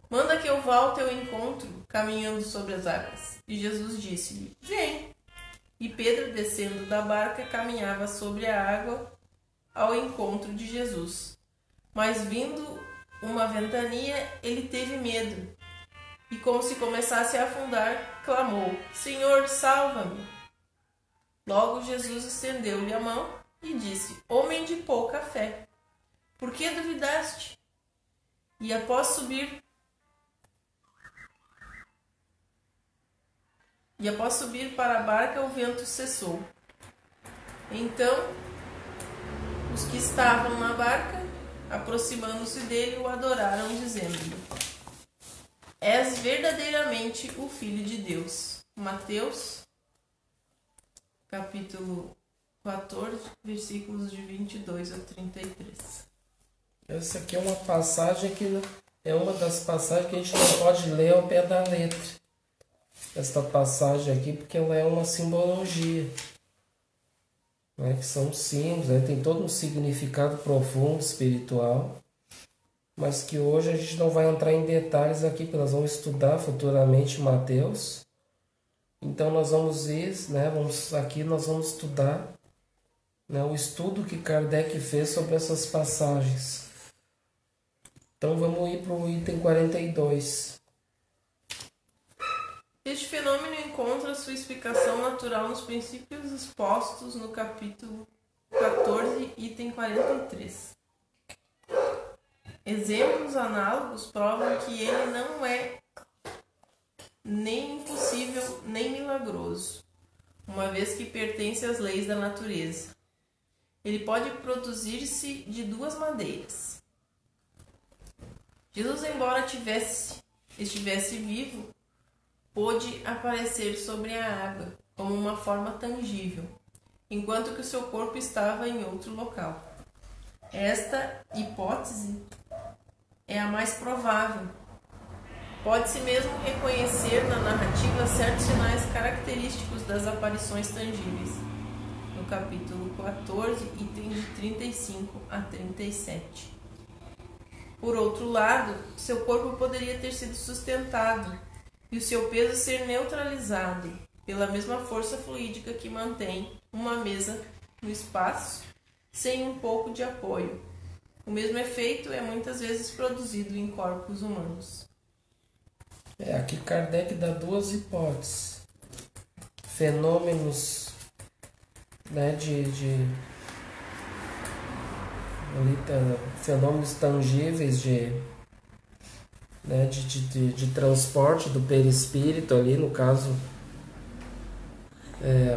manda que eu vá ao teu encontro, caminhando sobre as águas." E Jesus disse-lhe: "Vem." E Pedro, descendo da barca, caminhava sobre a água ao encontro de Jesus. Mas vindo uma ventania, ele teve medo, e como se começasse a afundar, clamou: "Senhor, salva-me!" Logo Jesus estendeu-lhe a mão e disse: "Homem de pouca fé, por que duvidaste?" E após subir para a barca, o vento cessou. Então os que estavam na barca, aproximando-se dele, o adoraram, dizendo-lhe: "És verdadeiramente o Filho de Deus." Mateus, capítulo 14, versículos de 22 a 33. Essa aqui é uma passagem que é uma das passagens que a gente não pode ler ao pé da letra. Esta passagem aqui, porque ela é uma simbologia, né? Que são símbolos, né? Tem todo um significado profundo, espiritual, mas que hoje a gente não vai entrar em detalhes aqui, porque nós vamos estudar futuramente Mateus. Então nós vamos ir, né? Nós vamos estudar, né, o estudo que Kardec fez sobre essas passagens. Então vamos ir para o item 42. Este fenômeno encontra sua explicação natural nos princípios expostos no capítulo 14, item 43. Exemplos análogos provam que ele não é nem impossível nem milagroso, uma vez que pertence às leis da natureza. ele pode produzir-se de duas maneiras. Jesus, embora estivesse vivo, pôde aparecer sobre a água como uma forma tangível, enquanto que o seu corpo estava em outro local. Esta hipótese é a mais provável. Pode-se mesmo reconhecer na narrativa certos sinais característicos das aparições tangíveis, no capítulo 14, item de 35 a 37. Por outro lado, seu corpo poderia ter sido sustentado e o seu peso ser neutralizado pela mesma força fluídica que mantém uma mesa no espaço sem um pouco de apoio. O mesmo efeito é muitas vezes produzido em corpos humanos. Aqui Kardec dá duas hipóteses. Fenômenos, né, fenômenos tangíveis de transporte do perispírito ali, no caso,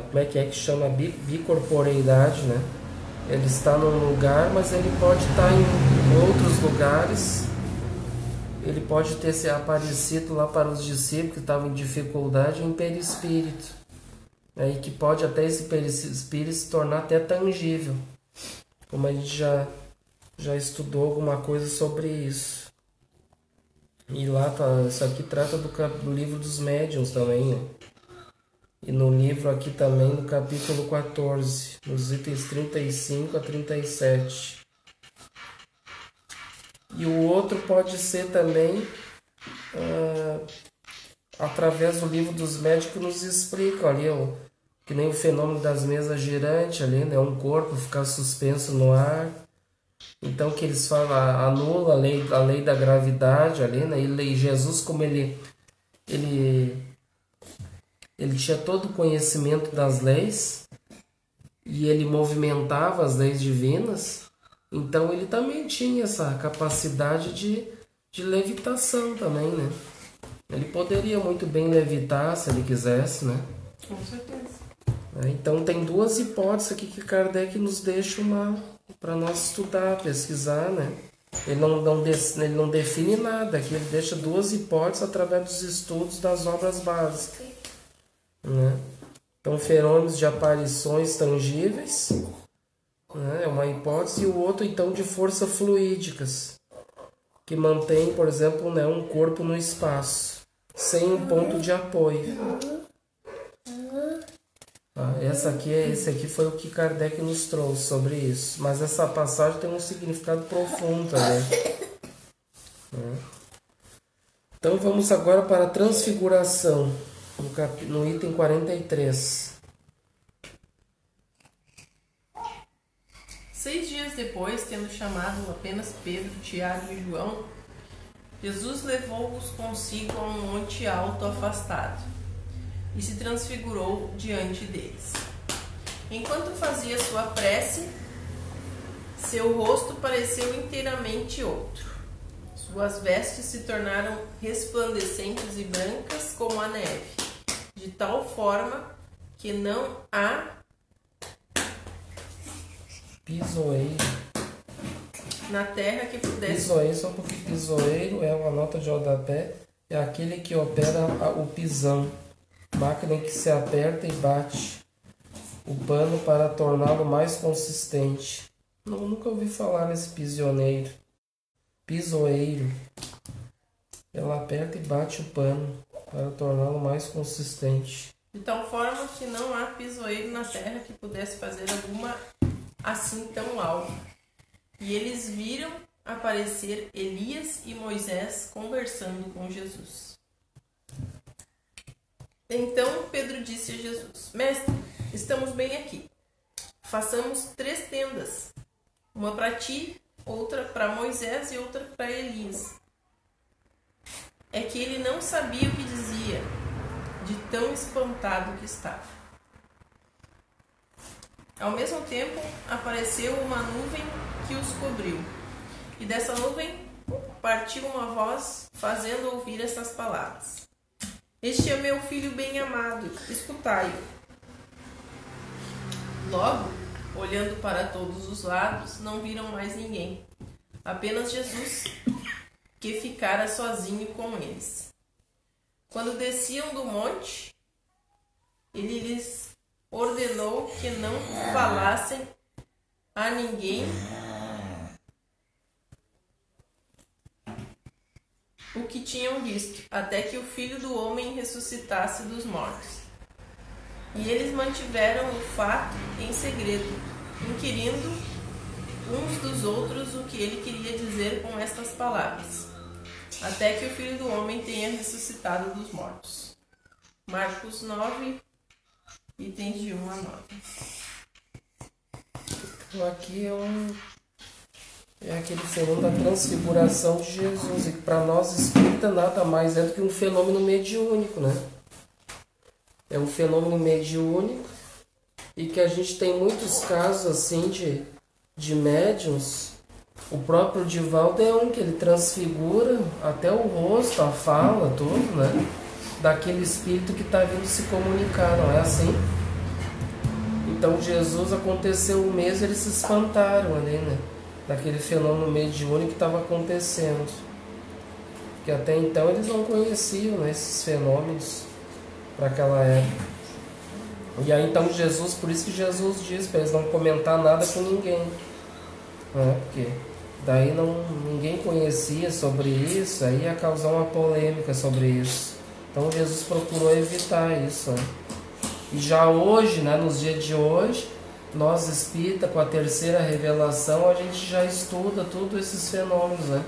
como é que chama? Bicorporeidade, né? Ele está num lugar, mas ele pode estar em outros lugares. Ele pode ter se aparecido lá para os discípulos que estavam em dificuldade em perispírito. E que pode até esse perispírito se tornar até tangível. Como a gente já estudou alguma coisa sobre isso. E lá, isso aqui trata do livro dos médiuns também, né? E no livro aqui também, no capítulo 14, nos itens 35 a 37. E o outro pode ser também através do livro dos médiuns que nos explicam ali, que nem o fenômeno das mesas girantes ali, né? Um corpo ficar suspenso no ar. Então que eles falam, anula a lei da gravidade ali, né? E Jesus, como ele tinha todo o conhecimento das leis e ele movimentava as leis divinas, então ele também tinha essa capacidade de levitação também, né? Ele poderia muito bem levitar se ele quisesse, né? Com certeza. Então tem duas hipóteses aqui que Kardec nos deixa para nós estudar, pesquisar, né? Ele não define nada, aqui ele deixa duas hipóteses através dos estudos das obras básicas, né? Então, fenômenos de aparições tangíveis, né, é uma hipótese, e o outro, então, de forças fluídicas, que mantém, por exemplo, né, um corpo no espaço, sem um ponto de apoio. Esse aqui foi o que Kardec nos trouxe sobre isso. Mas essa passagem tem um significado profundo também. Então vamos agora para a transfiguração, no item 43. 6 dias depois, tendo chamado apenas Pedro, Tiago e João, Jesus levou-os consigo a um monte alto afastado e se transfigurou diante deles. Enquanto fazia sua prece, seu rosto pareceu inteiramente outro. Suas vestes se tornaram resplandecentes e brancas como a neve, de tal forma que não há pisoeiro na terra que pudesse... Pisoeiro, só porque pisoeiro é uma nota de rodapé, é aquele que opera o pisão, máquina em que se aperta e bate o pano para torná-lo mais consistente. Nunca ouvi falar nesse pisoneiro. Pisoeiro. Ela aperta e bate o pano para torná-lo mais consistente. De tal forma que não há pisoeiro na terra que pudesse fazer alguma assim tão alta. E eles viram aparecer Elias e Moisés conversando com Jesus. Então Pedro disse a Jesus: Mestre, estamos bem aqui. Façamos 3 tendas, uma para ti, outra para Moisés e outra para Elias. É que ele não sabia o que dizia, de tão espantado que estava. Ao mesmo tempo, apareceu uma nuvem que os cobriu, e dessa nuvem partiu uma voz, fazendo ouvir essas palavras: Este é meu filho bem amado, escutai-o. Logo, Olhando para todos os lados, não viram mais ninguém. Apenas Jesus, que ficara sozinho com eles. Quando desciam do monte, ele lhes ordenou que não falassem a ninguém o que tinham visto, até que o Filho do Homem ressuscitasse dos mortos. E eles mantiveram o fato em segredo, inquirindo uns dos outros o que ele queria dizer com estas palavras, até que o Filho do Homem tenha ressuscitado dos mortos. Marcos 9, itens de 1 a 9. Então, aqui é aquele fenômeno da transfiguração de Jesus, e que para nós espírita nada mais é do que um fenômeno mediúnico, né? É um fenômeno mediúnico, e que a gente tem muitos casos assim de médiuns. O próprio Divaldo é um que ele transfigura até o rosto, a fala, tudo, né? Daquele espírito que está vindo se comunicar, não é assim? Então Jesus aconteceu o mesmo, eles se espantaram ali, né? Daquele fenômeno mediúnico que estava acontecendo. Que até então eles não conheciam, né, esses fenômenos para aquela época. E aí então Jesus, por isso que Jesus diz para eles não comentar nada com ninguém, né? Porque daí ninguém conhecia sobre isso, aí ia causar uma polêmica sobre isso. Então Jesus procurou evitar isso, né? E já hoje, né, nos dias de hoje, nós espírita, com a terceira revelação, a gente já estuda todos esses fenômenos, né?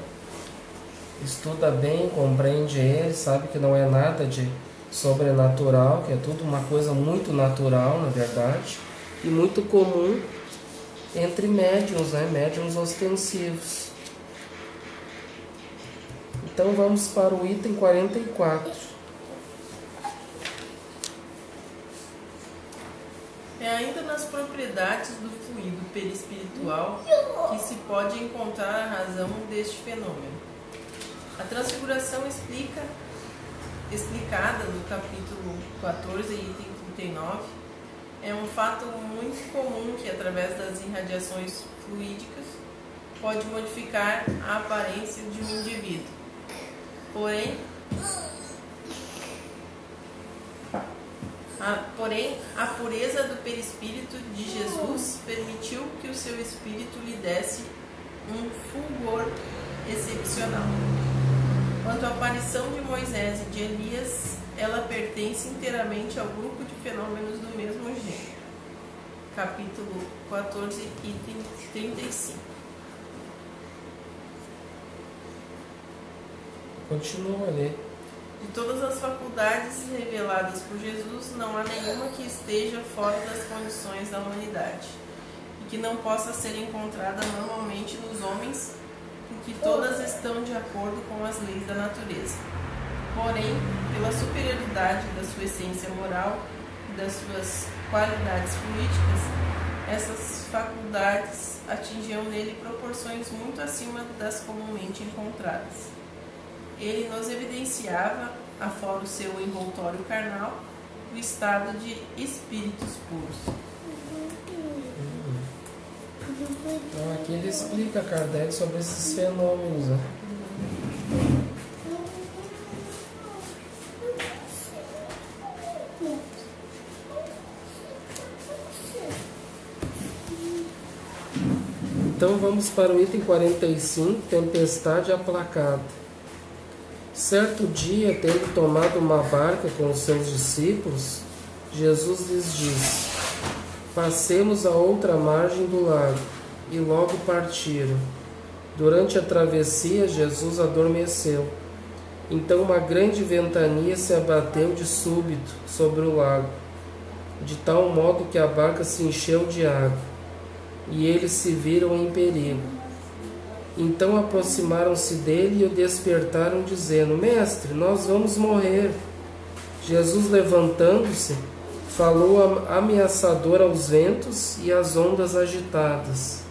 Estuda bem, compreende eles, sabe que não é nada de sobrenatural, que é tudo uma coisa muito natural, na verdade, e muito comum entre médiuns, né? Médiuns ostensivos. Então vamos para o item 44. É ainda nas propriedades do fluido perispiritual que se pode encontrar a razão deste fenômeno. A transfiguração explicada no capítulo 14, item 39, é um fato muito comum que, através das irradiações fluídicas, pode modificar a aparência de um indivíduo. Porém, a pureza do perispírito de Jesus permitiu que o seu espírito lhe desse um fulgor excepcional. Quanto à aparição de Moisés e de Elias, ela pertence inteiramente ao grupo de fenômenos do mesmo gênero. Capítulo 14, item 35. Continua a ler. De todas as faculdades reveladas por Jesus, não há nenhuma que esteja fora das condições da humanidade e que não possa ser encontrada normalmente nos homens, porque todas estão de acordo com as leis da natureza. Porém, pela superioridade da sua essência moral e das suas qualidades fluídicas, essas faculdades atingiam nele proporções muito acima das comumente encontradas. Ele nos evidenciava, afora o seu envoltório carnal, o estado de espíritos puros. Então aqui ele explica, Kardec, sobre esses fenômenos, né? Então vamos para o item 45, tempestade aplacada. Certo dia, tendo tomado uma barca com os seus discípulos, Jesus lhes disse: passemos a outra margem do lago, e logo partiram. Durante a travessia, Jesus adormeceu. Então uma grande ventania se abateu de súbito sobre o lago, de tal modo que a barca se encheu de água, e eles se viram em perigo. Então aproximaram-se dele e o despertaram, dizendo: Mestre, nós vamos morrer. Jesus, levantando-se, falou ameaçador aos ventos e às ondas agitadas.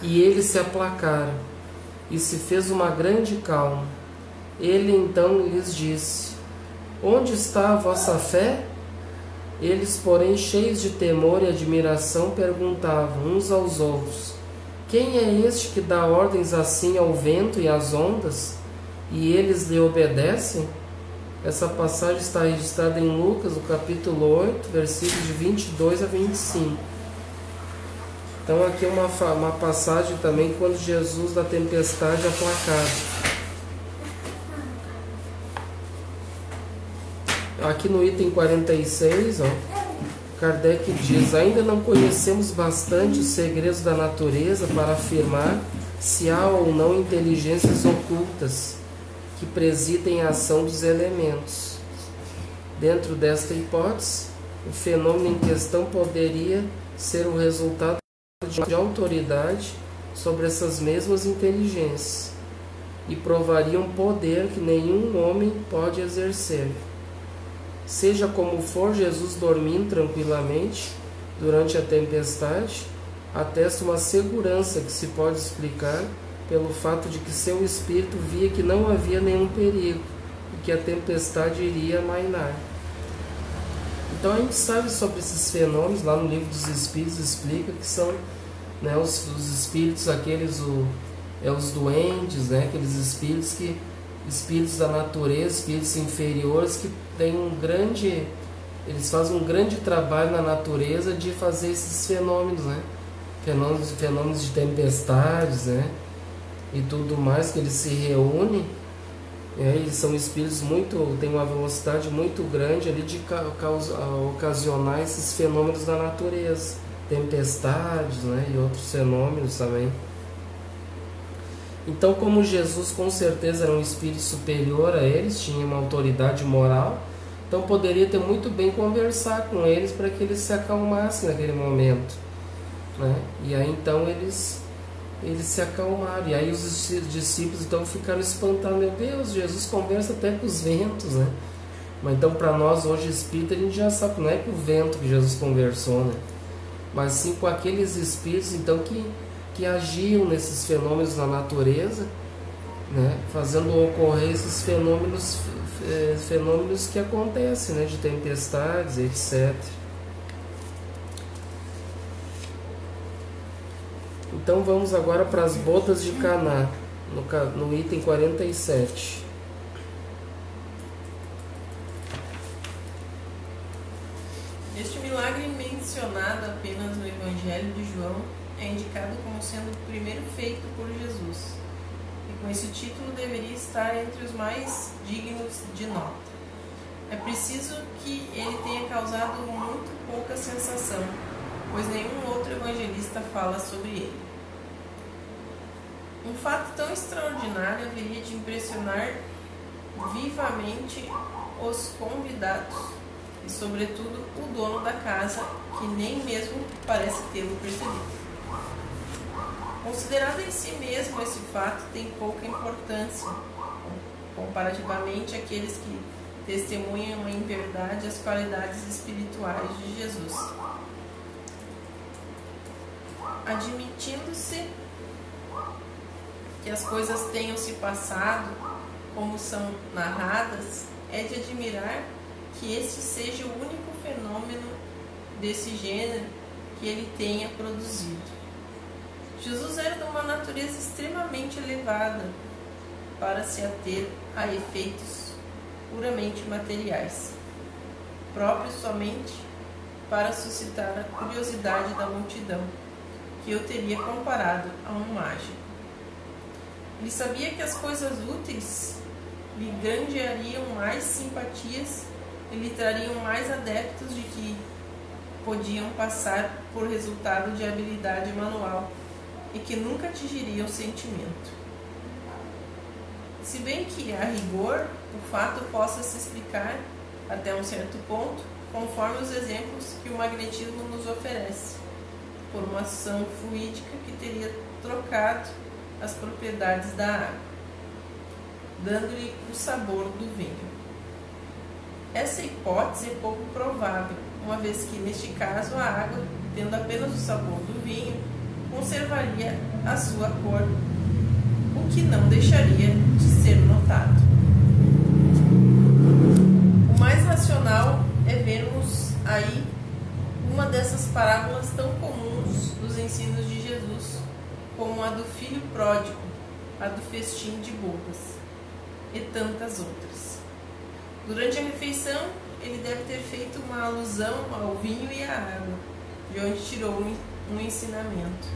E eles se aplacaram, e se fez uma grande calma. Ele então lhes disse: Onde está a vossa fé? Eles, porém, cheios de temor e admiração, perguntavam uns aos outros: quem é este que dá ordens assim ao vento e às ondas, e eles lhe obedecem? Essa passagem está registrada em Lucas, no capítulo 8, versículos de 22 a 25. Então aqui é uma passagem também quando Jesus da tempestade aplacada. Aqui no item 46, Kardec diz: ainda não conhecemos bastante os segredos da natureza para afirmar se há ou não inteligências ocultas que presidem a ação dos elementos. Dentro desta hipótese, o fenômeno em questão poderia ser o resultado de autoridade sobre essas mesmas inteligências e provaria um poder que nenhum homem pode exercer. Seja como for, Jesus, dormindo tranquilamente durante a tempestade, atesta uma segurança que se pode explicar pelo fato de que seu espírito via que não havia nenhum perigo e que a tempestade iria amainar. Então a gente sabe sobre esses fenômenos, lá no Livro dos Espíritos explica que são, né, os espíritos, aqueles, os duendes, né, aqueles espíritos da natureza, espíritos inferiores que têm eles fazem um grande trabalho na natureza de fazer esses fenômenos, né? Fenômenos de tempestades, né? E tudo mais, que eles se reúnem, eles são espíritos têm uma velocidade muito grande ali de ocasionar esses fenômenos da natureza, tempestades, né? E outros fenômenos também. Então, como Jesus com certeza era um espírito superior a eles, tinha uma autoridade moral, então poderia ter muito bem conversar com eles para que eles se acalmassem naquele momento, né? E aí então eles se acalmaram. E aí os discípulos então ficaram espantados: meu Deus, Jesus conversa até com os ventos, né? Mas então para nós hoje espírita a gente já sabe, não é com o vento que Jesus conversou, né? Mas sim com aqueles espíritos então que agiam nesses fenômenos da natureza, né, fazendo ocorrer esses fenômenos que acontecem, né, de tempestades, etc. Então vamos agora para as bodas de Caná, no item 47. Este milagre mencionado apenas no Evangelho de João é indicado como sendo o primeiro feito por Jesus, e com esse título deveria estar entre os mais dignos de nota. É preciso que ele tenha causado muito pouca sensação, pois nenhum outro evangelista fala sobre ele. Um fato tão extraordinário haveria de impressionar vivamente os convidados e, sobretudo, o dono da casa, que nem mesmo parece tê-lo percebido. Considerado em si mesmo, esse fato tem pouca importância, comparativamente àqueles que testemunham em verdade as qualidades espirituais de Jesus. Admitindo-se que as coisas tenham se passado como são narradas, é de admirar que este seja o único fenômeno desse gênero que ele tenha produzido. Jesus era de uma natureza extremamente elevada para se ater a efeitos puramente materiais, próprios somente para suscitar a curiosidade da multidão, que eu teria comparado a um mágico. Ele sabia que as coisas úteis lhe granjeariam mais simpatias e lhe trariam mais adeptos de que podiam passar por resultado de habilidade manual e que nunca atingiriam o sentimento. Se bem que, a rigor, o fato possa se explicar, até um certo ponto, conforme os exemplos que o magnetismo nos oferece, por uma ação fluídica que teria trocado as propriedades da água, dando-lhe o sabor do vinho. Essa hipótese é pouco provável, uma vez que, neste caso, a água, tendo apenas o sabor do vinho, conservaria a sua cor, o que não deixaria de ser notado. O mais racional é vermos aí uma dessas parábolas tão comuns dos ensinos de Jesus, como a do filho pródigo, a do festim de bodas e tantas outras. Durante a refeição, ele deve ter feito uma alusão ao vinho e à água, de onde tirou um ensinamento.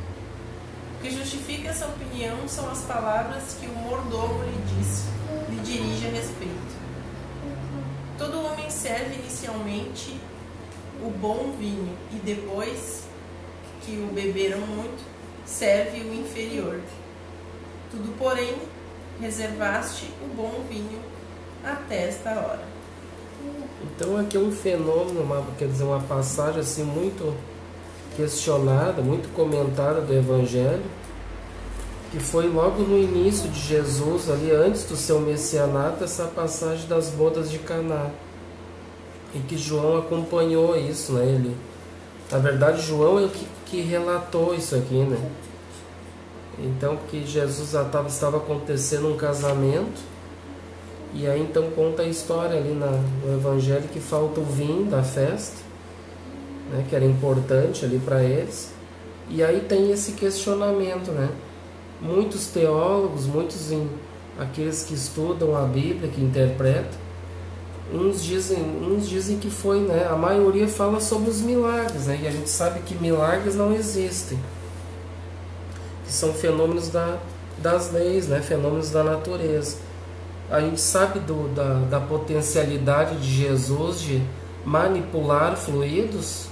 O que justifica essa opinião são as palavras que o mordomo lhe dirige a respeito. Todo homem serve inicialmente o bom vinho e depois que o beberam muito, serve o inferior. Tudo, porém, reservaste o bom vinho até esta hora. Então aqui é um fenômeno, uma passagem assim muito questionada, muito comentada do Evangelho, que foi logo no início de Jesus, ali antes do seu messianato, essa passagem das bodas de Caná, e que João acompanhou isso, né? Ele, na verdade, João é o que relatou isso aqui, né? Então, que Jesus estava acontecendo um casamento, e aí então conta a história ali no Evangelho que falta o vinho da festa, né, que era importante ali para eles, e aí tem esse questionamento, né? Muitos teólogos, aqueles que estudam a Bíblia, que interpretam, uns dizem que foi, né? A maioria fala sobre os milagres, né? E a gente sabe que milagres não existem, que são fenômenos das leis, né? Fenômenos da natureza. A gente sabe da potencialidade de Jesus de manipular fluidos,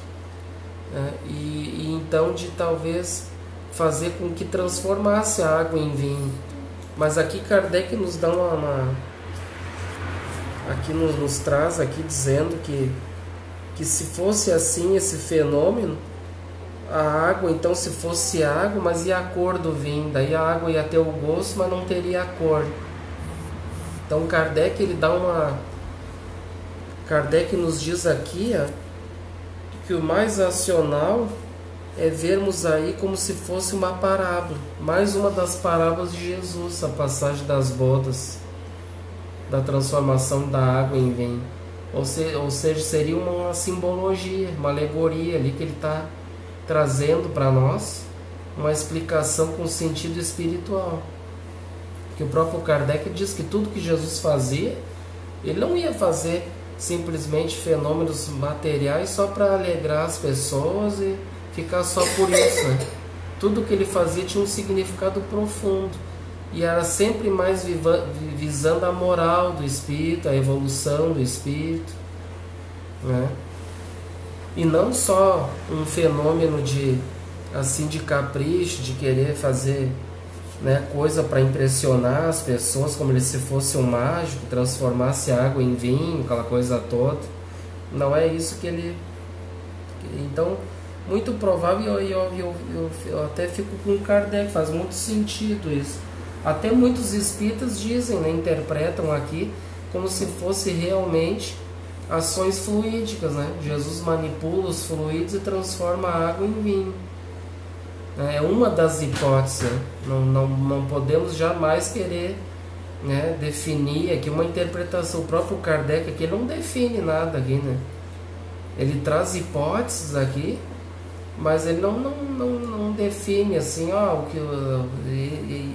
né? E então de talvez fazer com que transformasse a água em vinho. Mas aqui Kardec nos dá aqui nos traz aqui dizendo que se fosse assim esse fenômeno, a água, então, se fosse água, mas e a cor do vinho? Daí a água ia ter o gosto, mas não teria a cor. Então Kardec nos diz aqui, ó, que o mais racional é vermos aí como se fosse uma parábola, mais uma das parábolas de Jesus, a passagem das bodas, da transformação da água em vinho. Ou seja, seria uma simbologia, uma alegoria ali que ele está trazendo para nós, uma explicação com sentido espiritual. Que o próprio Kardec diz que tudo que Jesus fazia, ele não ia fazer simplesmente fenômenos materiais só para alegrar as pessoas e ficar só por isso, né? Tudo que ele fazia tinha um significado profundo e era sempre mais visando a moral do espírito, a evolução do espírito, né? E não só um fenômeno de capricho, de querer fazer, né, coisa para impressionar as pessoas, como se fosse um mágico, transformasse água em vinho, aquela coisa toda. Não é isso que ele... Então, muito provável, eu até fico com Kardec, faz muito sentido isso. Até muitos espíritas dizem, né, interpretam aqui como se fosse realmente ações fluídicas, né? Jesus manipula os fluidos e transforma a água em vinho. É uma das hipóteses, né? Não podemos jamais querer, né, definir aqui uma interpretação. O próprio Kardec aqui não define nada aqui, né? Ele traz hipóteses aqui, mas ele não define assim, ó,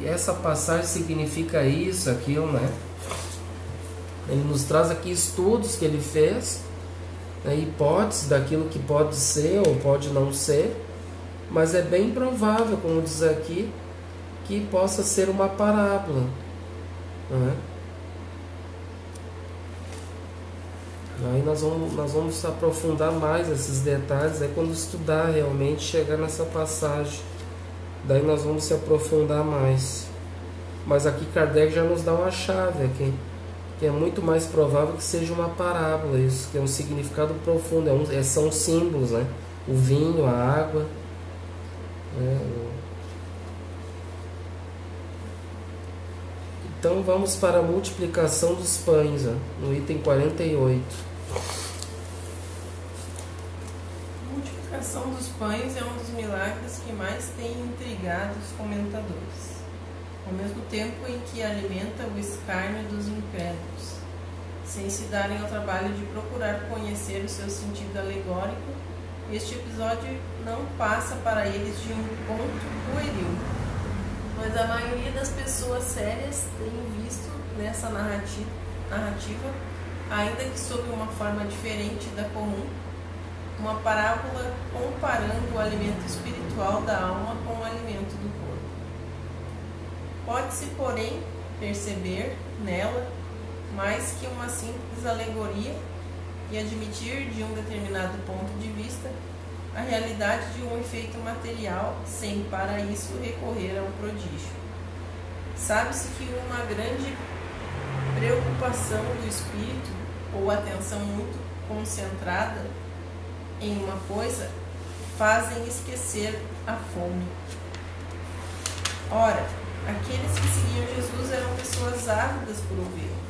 essa passagem significa isso, aquilo, né? Ele nos traz aqui estudos que ele fez, né, hipóteses daquilo que pode ser ou pode não ser, mas é bem provável, como diz aqui, que possa ser uma parábola, né? Aí nós vamos aprofundar mais esses detalhes quando estudar realmente, chegar nessa passagem. Daí nós vamos se aprofundar mais. Mas aqui Kardec já nos dá uma chave aqui, que é muito mais provável que seja uma parábola, isso, que é um significado profundo, são símbolos, né? O vinho, a água, né? Então vamos para a multiplicação dos pães, ó, no item 48. A multiplicação dos pães é um dos milagres que mais tem intrigado os comentadores, ao mesmo tempo em que alimenta o escárnio dos incrédulos. sem se darem ao trabalho de procurar conhecer o seu sentido alegórico, este episódio não passa para eles de um conto pueril. Mas a maioria das pessoas sérias tem visto nessa narrativa, ainda que sob uma forma diferente da comum, uma parábola comparando o alimento espiritual da alma com o alimento do corpo. Pode-se, porém, perceber nela mais que uma simples alegoria e admitir, de um determinado ponto de vista, a realidade de um efeito material, sem para isso recorrer ao prodígio. Sabe-se que uma grande preocupação do espírito, ou atenção muito concentrada em uma coisa, fazem esquecer a fome. Ora, aqueles que seguiam Jesus eram pessoas ávidas por ouvi-lo.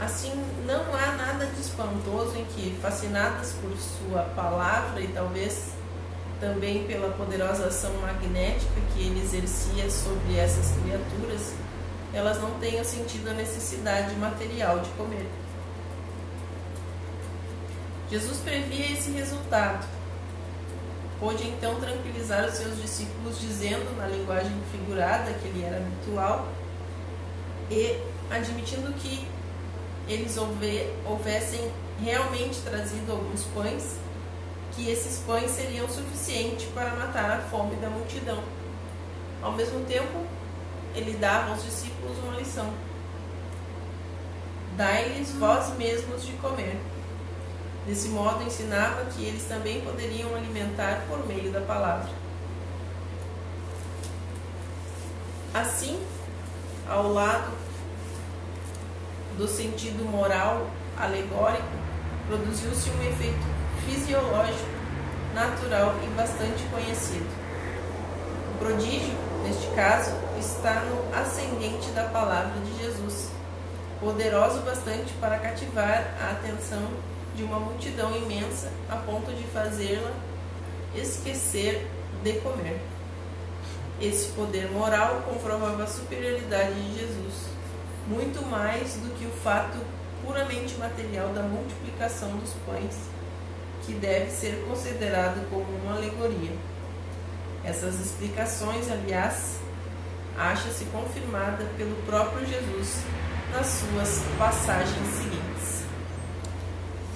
Assim, não há nada de espantoso em que, fascinadas por sua palavra e talvez também pela poderosa ação magnética que ele exercia sobre essas criaturas, elas não tenham sentido a necessidade material de comer. Jesus previa esse resultado. Pôde então tranquilizar os seus discípulos dizendo, na linguagem figurada que lhe era habitual, e admitindo que eles houvessem realmente trazido alguns pães, que esses pães seriam suficientes para matar a fome da multidão. Ao mesmo tempo, ele dava aos discípulos uma lição: dai-lhes vós mesmos de comer. Desse modo, ensinava que eles também poderiam alimentar por meio da palavra. Assim, ao lado do sentido moral alegórico, produziu-se um efeito fisiológico, natural e bastante conhecido. O prodígio, neste caso, está no ascendente da palavra de Jesus, poderoso bastante para cativar a atenção de uma multidão imensa a ponto de fazê-la esquecer de comer. Esse poder moral comprovava a superioridade de Jesus, muito mais do que o fato puramente material da multiplicação dos pães, que deve ser considerado como uma alegoria. Essas explicações, aliás, acha-se confirmada pelo próprio Jesus nas suas passagens seguintes.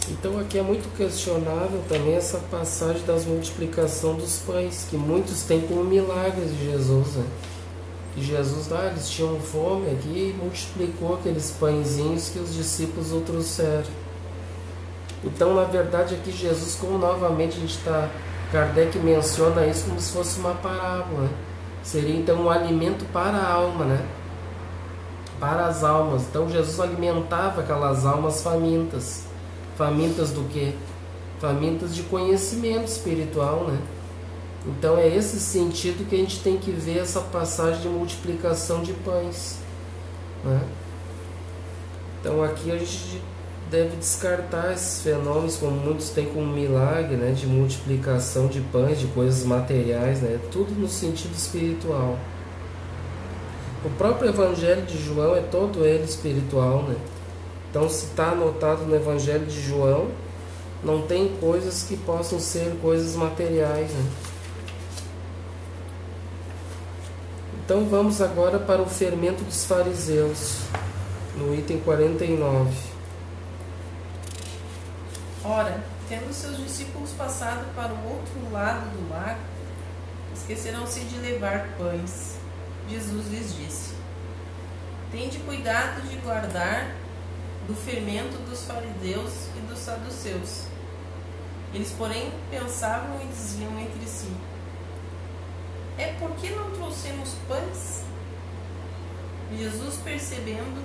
Então aqui é muito questionável também essa passagem das multiplicação dos pães, que muitos têm como milagres de Jesus, né? Que Jesus, eles tinham fome aqui e multiplicou aqueles pãezinhos que os discípulos o trouxeram. Então, na verdade, aqui Jesus, como novamente Kardec menciona isso como se fosse uma parábola, né? Seria então um alimento para a alma, né? Para as almas. Então Jesus alimentava aquelas almas famintas. Famintas do quê? Famintas de conhecimento espiritual, né? Então é esse sentido que a gente tem que ver essa passagem de multiplicação de pães, né? Então aqui a gente deve descartar esses fenômenos, como muitos têm como milagre, né? De multiplicação de pães, de coisas materiais, né? Tudo no sentido espiritual. O próprio Evangelho de João é todo ele espiritual, né? Então, se está anotado no Evangelho de João, não tem coisas que possam ser coisas materiais, né? Então, vamos agora para o fermento dos fariseus, no item 49. Ora, tendo seus discípulos passado para o outro lado do lago, esqueceram-se de levar pães. Jesus lhes disse: tende cuidado de guardar do fermento dos fariseus e dos saduceus. Eles, porém, pensavam e diziam entre si: é porque não trouxemos pães? E Jesus, percebendo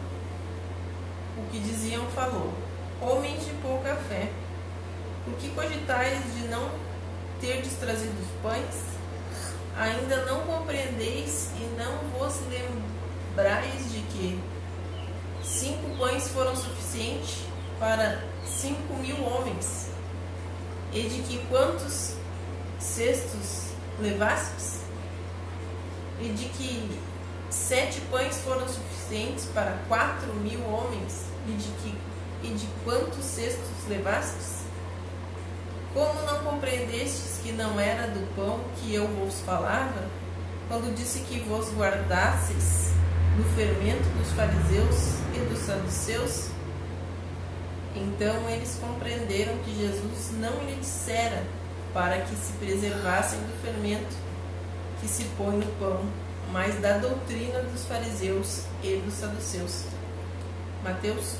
o que diziam, falou: homens de pouca fé, por que cogitais de não terdes trazido os pães? Ainda não compreendeis e não vos lembrais de que 5 pães foram suficientes para 5.000 homens, e de que quantos cestos levastes? E de que 7 pães foram suficientes para 4.000 homens, e de que e de quantos cestos levastes? Como não compreendestes que não era do pão que eu vos falava, quando disse que vos guardasseis do fermento dos fariseus e dos saduceus? Então eles compreenderam que Jesus não lhe dissera para que se preservassem do fermento que se põe no pão, mas da doutrina dos fariseus e dos saduceus. Mateus,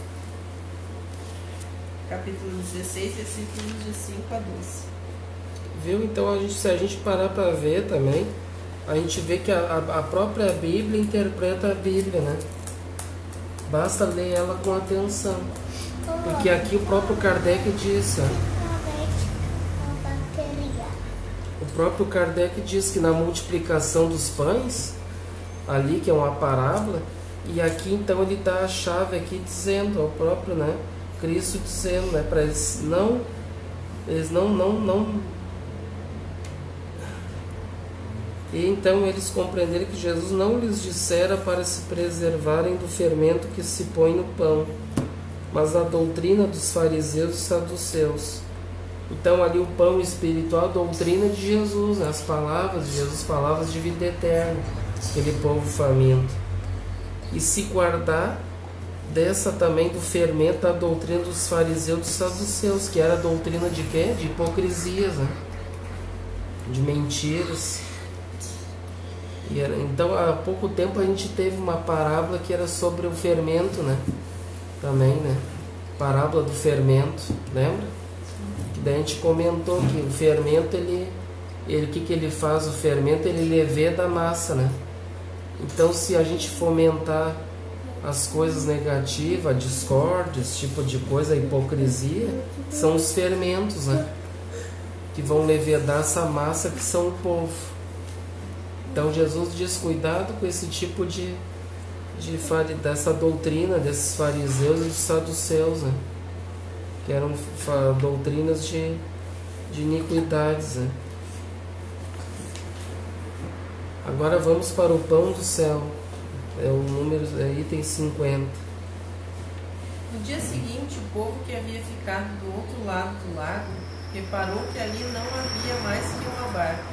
capítulo 16, versículos de 5 a 12. Viu? Então, se a gente parar para ver também, a gente vê que a própria Bíblia interpreta a Bíblia, né? Basta ler ela com atenção. Porque aqui o próprio Kardec diz, o próprio Kardec diz que na multiplicação dos pães, ali que é uma parábola, e aqui então ele dá a chave aqui dizendo, o próprio, né, Cristo dizendo, né, para eles não e então eles compreenderam que Jesus não lhes dissera para se preservarem do fermento que se põe no pão, mas a doutrina dos fariseus e saduceus. Então ali o pão espiritual, a doutrina de Jesus, né? As palavras de Jesus, palavras de vida eterna, aquele povo faminto. E se guardar dessa também do fermento, a doutrina dos fariseus e dos saduceus, que era a doutrina de quê? De hipocrisias, né? De mentiras. Então há pouco tempo a gente teve uma parábola que era sobre o fermento, né? Também, né? Parábola do fermento, lembra? Que daí a gente comentou que o fermento, o que ele faz? O fermento, ele leveda a massa, né? Então, se a gente fomentar as coisas negativas, a discórdia, esse tipo de coisa, a hipocrisia, são os fermentos, né? Que vão levedar essa massa que são o povo. Então, Jesus diz, cuidado com esse tipo dessa doutrina desses fariseus e dos saduceus, né? Que eram doutrinas de iniquidades, né? Agora vamos para o pão do céu, é o número, item 50. No dia seguinte, o povo que havia ficado do outro lado do lago reparou que ali não havia mais que uma barca,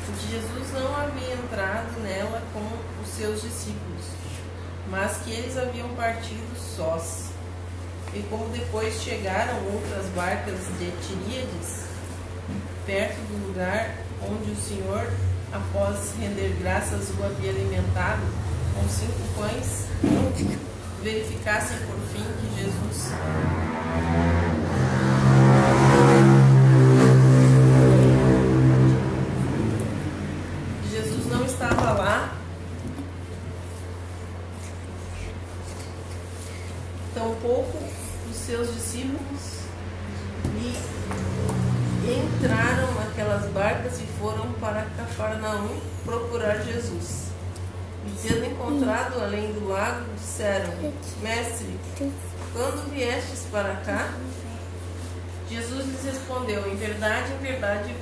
porque Jesus não havia entrado nela com os seus discípulos, mas que eles haviam partido sós. E como depois chegaram outras barcas de Tiríades, perto do lugar onde o Senhor, após render graças, o havia alimentado com 5 pães, verificassem por fim que Jesus não estava lá, tampouco os seus discípulos, e entraram naquelas barcas e foram para Cafarnaum procurar Jesus. E tendo encontrado além do lago, disseram: Mestre, quando viestes para cá? Jesus lhes respondeu: em verdade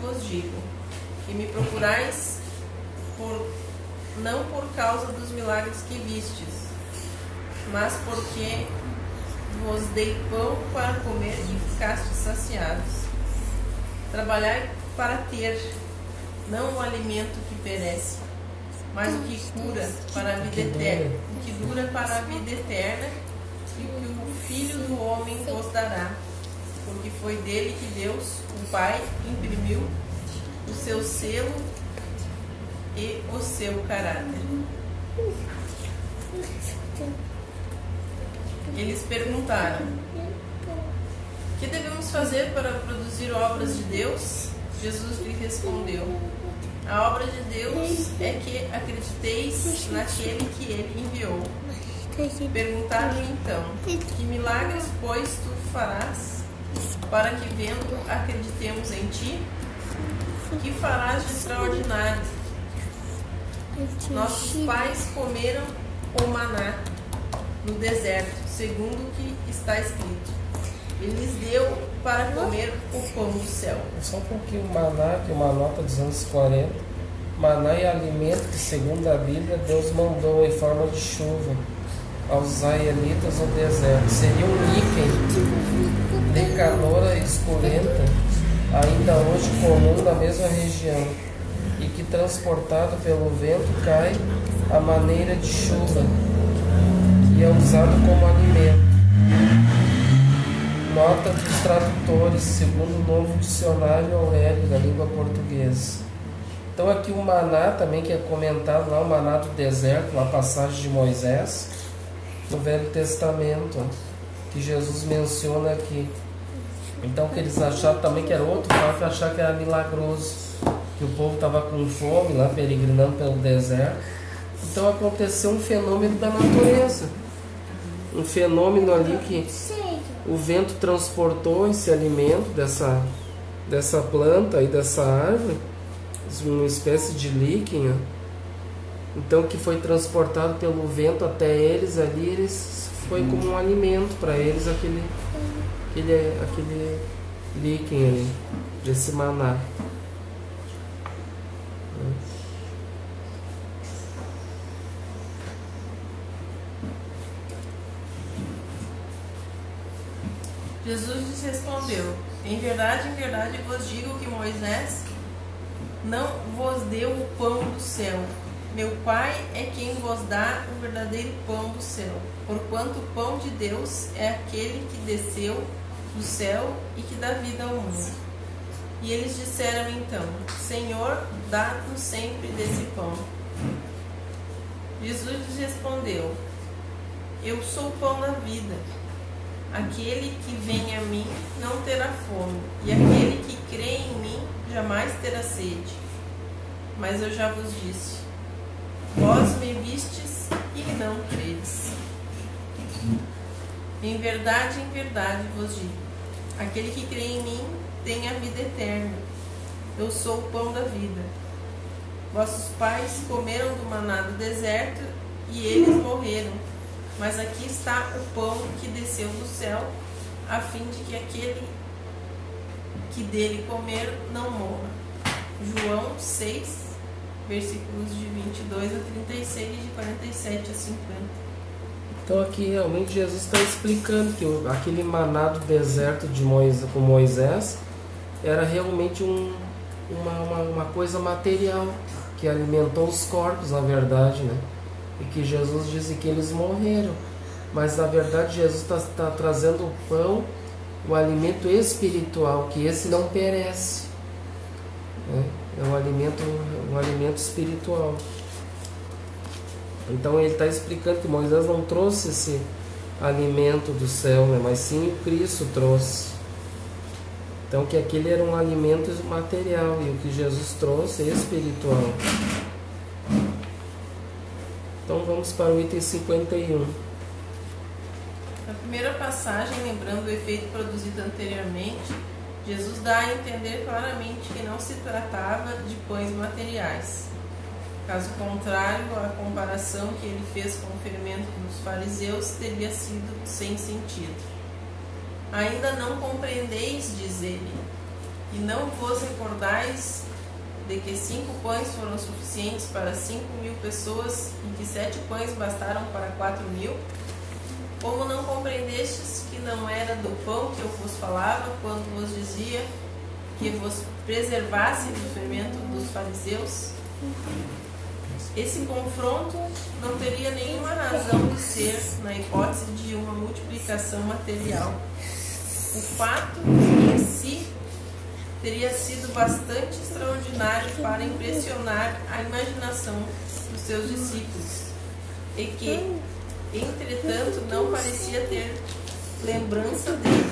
vos digo, que me procurais não por causa dos milagres que vistes, mas porque vos dei pão para comer e ficastes saciados. Trabalhai para ter, não o alimento que perece, mas o que cura para a vida eterna, o que dura para a vida eterna, e o que o Filho do Homem vos dará, porque foi dele que Deus, o Pai, imprimiu o seu selo e o seu caráter. Eles perguntaram: que devemos fazer para produzir obras de Deus? Jesus lhe respondeu: a obra de Deus é que acrediteis naquele que ele enviou. Perguntaram-lhe então: que milagres, pois, tu farás, para que vendo acreditemos em ti? Que farás de extraordinário? Nossos pais comeram o maná no deserto, segundo o que está escrito. Ele lhes deu para comer o pão do céu. Só um pouquinho, maná, que uma nota dos anos 40. Maná é alimento que, segundo a Bíblia, Deus mandou em forma de chuva. aos israelitas no deserto. Seria um líquen de caloura escurenta, ainda hoje comum na mesma região, e que transportado pelo vento cai à maneira de chuva e é usado como alimento. Nota dos tradutores, segundo o novo dicionário Aurélio da língua portuguesa. Então aqui o maná também, que é comentado lá, o maná do deserto, na passagem de Moisés, no Velho Testamento, que Jesus menciona aqui. Então que eles acharam também que era outro fato, achar que era milagroso, que o povo estava com fome lá, peregrinando pelo deserto. Então aconteceu um fenômeno da natureza, um fenômeno ali que o vento transportou esse alimento dessa planta e dessa árvore, uma espécie de líquen, então que foi transportado pelo vento até eles ali, foi como um alimento para eles aquele líquen ali, desse maná. Jesus lhes respondeu: em verdade vos digo que Moisés não vos deu o pão do céu. Meu Pai é quem vos dá o verdadeiro pão do céu. Porquanto o pão de Deus é aquele que desceu do céu e que dá vida ao mundo. E eles disseram então: Senhor, dá-nos sempre desse pão. Jesus lhes respondeu: eu sou o pão da vida. Aquele que vem a mim não terá fome, e aquele que crê em mim jamais terá sede. Mas eu já vos disse: vós me vistes e não credes. Em verdade vos digo: aquele que crê em mim tem a vida eterna. Eu sou o pão da vida. Vossos pais comeram do maná do deserto e eles morreram. Mas aqui está o pão que desceu do céu, a fim de que aquele que dele comer não morra. João 6, versículos de 22 a 36 e de 47 a 50. Então aqui realmente Jesus está explicando que aquele maná do deserto de Moisés, com Moisés era realmente uma coisa material, que alimentou os corpos, na verdade, né? E que Jesus disse que eles morreram, mas na verdade Jesus está trazendo o pão, o alimento espiritual, que esse não perece, né? É um alimento espiritual. Então ele está explicando que Moisés não trouxe esse alimento do céu, né? Mas sim o Cristo trouxe. Então que aquele era um alimento material e o que Jesus trouxe é espiritual. Então vamos para o item 51. Na primeira passagem, lembrando o efeito produzido anteriormente, Jesus dá a entender claramente que não se tratava de pães materiais. Caso contrário, a comparação que ele fez com o fermento dos fariseus teria sido sem sentido. Ainda não compreendeis, diz ele, e não vos recordais de que 5 pães foram suficientes para 5.000 pessoas e que 7 pães bastaram para 4.000? Como não compreendestes que não era do pão que eu vos falava quando vos dizia que vos preservasse do fermento dos fariseus? Esse confronto não teria nenhuma razão de ser na hipótese de uma multiplicação material. O fato em si teria sido bastante extraordinário para impressionar a imaginação dos seus discípulos, e que, entretanto, não parecia ter lembrança dele,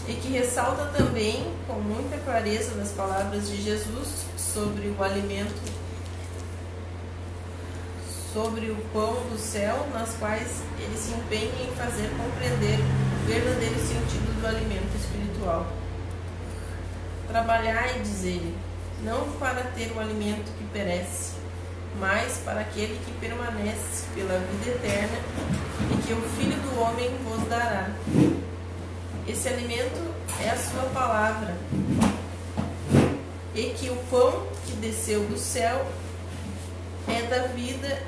e que ressalta também com muita clareza nas palavras de Jesus sobre o alimento, sobre o pão do céu, nas quais ele se empenha em fazer compreender o verdadeiro sentido do alimento espiritual. Trabalhai, diz ele, não para ter o alimento que perece, mas para aquele que permanece pela vida eterna e que o Filho do Homem vos dará. Esse alimento é a sua palavra, e que o pão que desceu do céu é da vida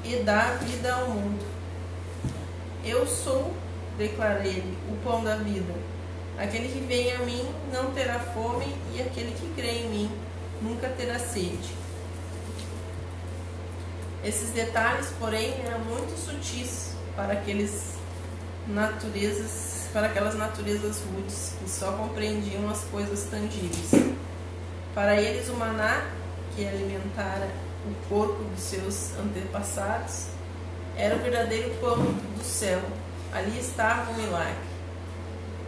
e dá vida ao mundo. Eu sou, declara ele, o pão da vida. Aquele que vem a mim não terá fome, e aquele que crê em mim nunca terá sede. Esses detalhes, porém, eram muito sutis para aquelas naturezas rudes que só compreendiam as coisas tangíveis. Para eles, o maná, que alimentara o corpo dos seus antepassados, era o verdadeiro pão do céu. Ali estava o milagre.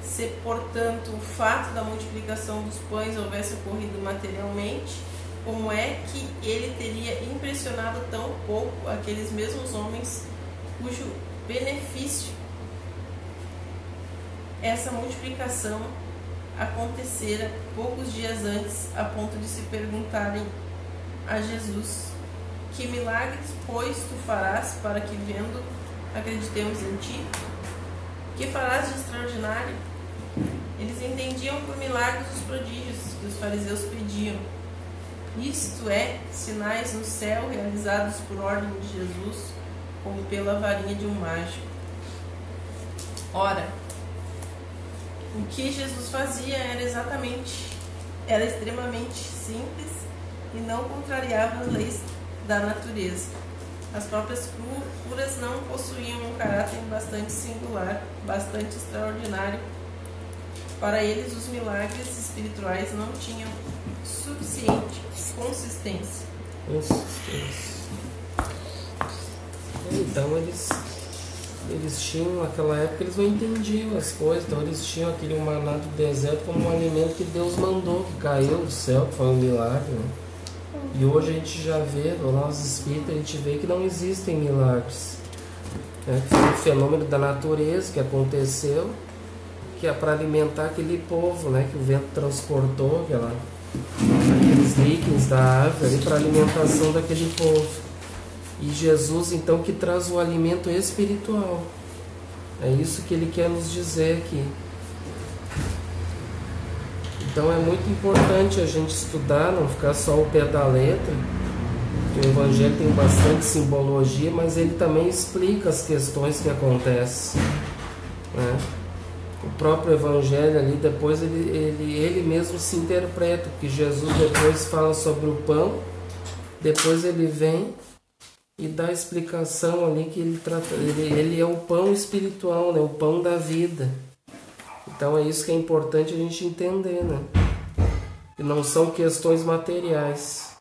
Se, portanto, o fato da multiplicação dos pães houvesse ocorrido materialmente, como é que ele teria impressionado tão pouco aqueles mesmos homens cujo benefício essa multiplicação acontecera poucos dias antes, a ponto de se perguntarem a Jesus: que milagres, pois, tu farás para que, vendo, acreditemos em ti? Que farás de extraordinário? Eles entendiam por milagres os prodígios que os fariseus pediam, isto é, sinais no céu realizados por ordem de Jesus, como pela varinha de um mágico. Ora, o que Jesus fazia era extremamente simples e não contrariava as leis da natureza. As próprias curas não possuíam um caráter bastante singular, bastante extraordinário. Para eles, os milagres espirituais não tinham suficiente consistência. Então eles tinham, naquela época, eles não entendiam as coisas, então eles tinham aquele maná do deserto como um alimento que Deus mandou, que caiu do céu, que foi um milagre, né? E hoje a gente já vê, no nosso espírito, a gente vê que não existem milagres, né? Que foi um fenômeno da natureza que aconteceu, que é para alimentar aquele povo, né? Que o vento transportou aqueles líquens da árvore para a alimentação daquele povo. E Jesus, então, que traz o alimento espiritual. É isso que ele quer nos dizer aqui. Então é muito importante a gente estudar, não ficar só ao pé da letra. O Evangelho tem bastante simbologia, mas ele também explica as questões que acontecem, né? O próprio Evangelho ali, depois ele mesmo se interpreta, porque Jesus depois fala sobre o pão, depois ele vem e dá a explicação ali que ele é o pão espiritual, né? O pão da vida. Então é isso que é importante a gente entender, né? Que não são questões materiais.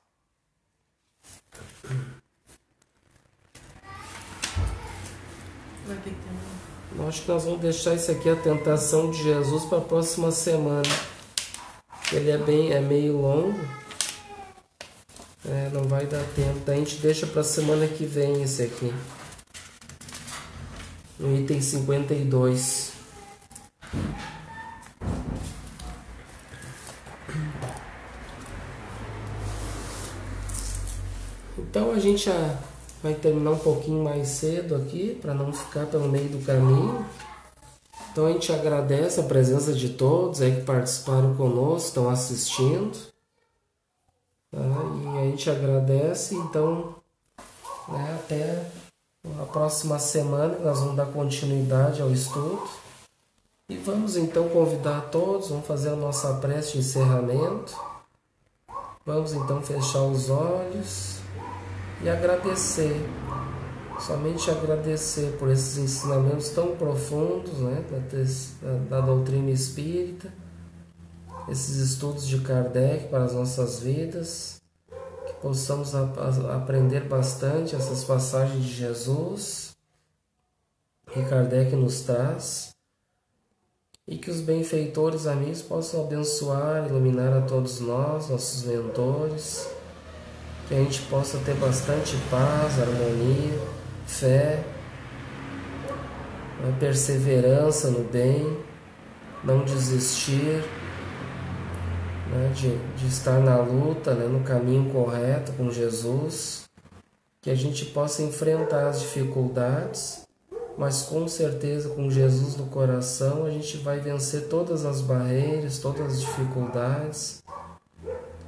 Eu acho que nós vamos deixar isso aqui, a tentação de Jesus, para a próxima semana. Ele é meio longo. Não vai dar tempo. Daí a gente deixa para a semana que vem esse aqui. No item 52. Então a gente já vai terminar um pouquinho mais cedo aqui, para não ficar pelo meio do caminho. Então a gente agradece a presença de todos aí que participaram conosco, estão assistindo. Tá? E a gente agradece, então, né, até a próxima semana nós vamos dar continuidade ao estudo. E vamos então convidar a todos, vamos fazer a nossa prece de encerramento. Vamos então fechar os olhos e agradecer, somente agradecer por esses ensinamentos tão profundos, né, da doutrina espírita, esses estudos de Kardec para as nossas vidas, que possamos aprender bastante essas passagens de Jesus que Kardec nos traz, e que os benfeitores amigos possam abençoar, iluminar a todos nós, nossos mentores, que a gente possa ter bastante paz, harmonia, fé, perseverança no bem, não desistir, né, de estar na luta, né, no caminho correto com Jesus, que a gente possa enfrentar as dificuldades, mas com certeza com Jesus no coração a gente vai vencer todas as barreiras, todas as dificuldades,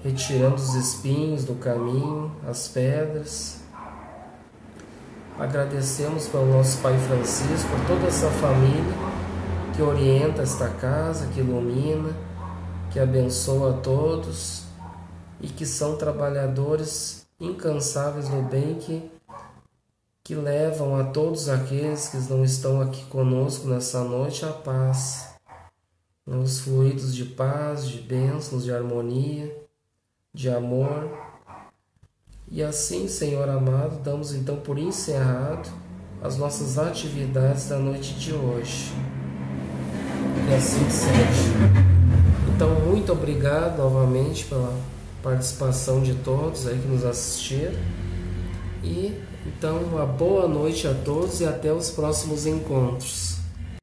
retirando os espinhos do caminho, as pedras, Agradecemos pelo nosso Pai Francisco, por toda essa família que orienta esta casa, que ilumina, que abençoa a todos e que são trabalhadores incansáveis no bem, que levam a todos aqueles que não estão aqui conosco nessa noite a paz, os fluidos de paz, de bênçãos, de harmonia, de amor. E assim, Senhor amado, damos então por encerrado as nossas atividades da noite de hoje. Que assim seja. Então, muito obrigado novamente pela participação de todos aí que nos assistiram. E então, uma boa noite a todos e até os próximos encontros.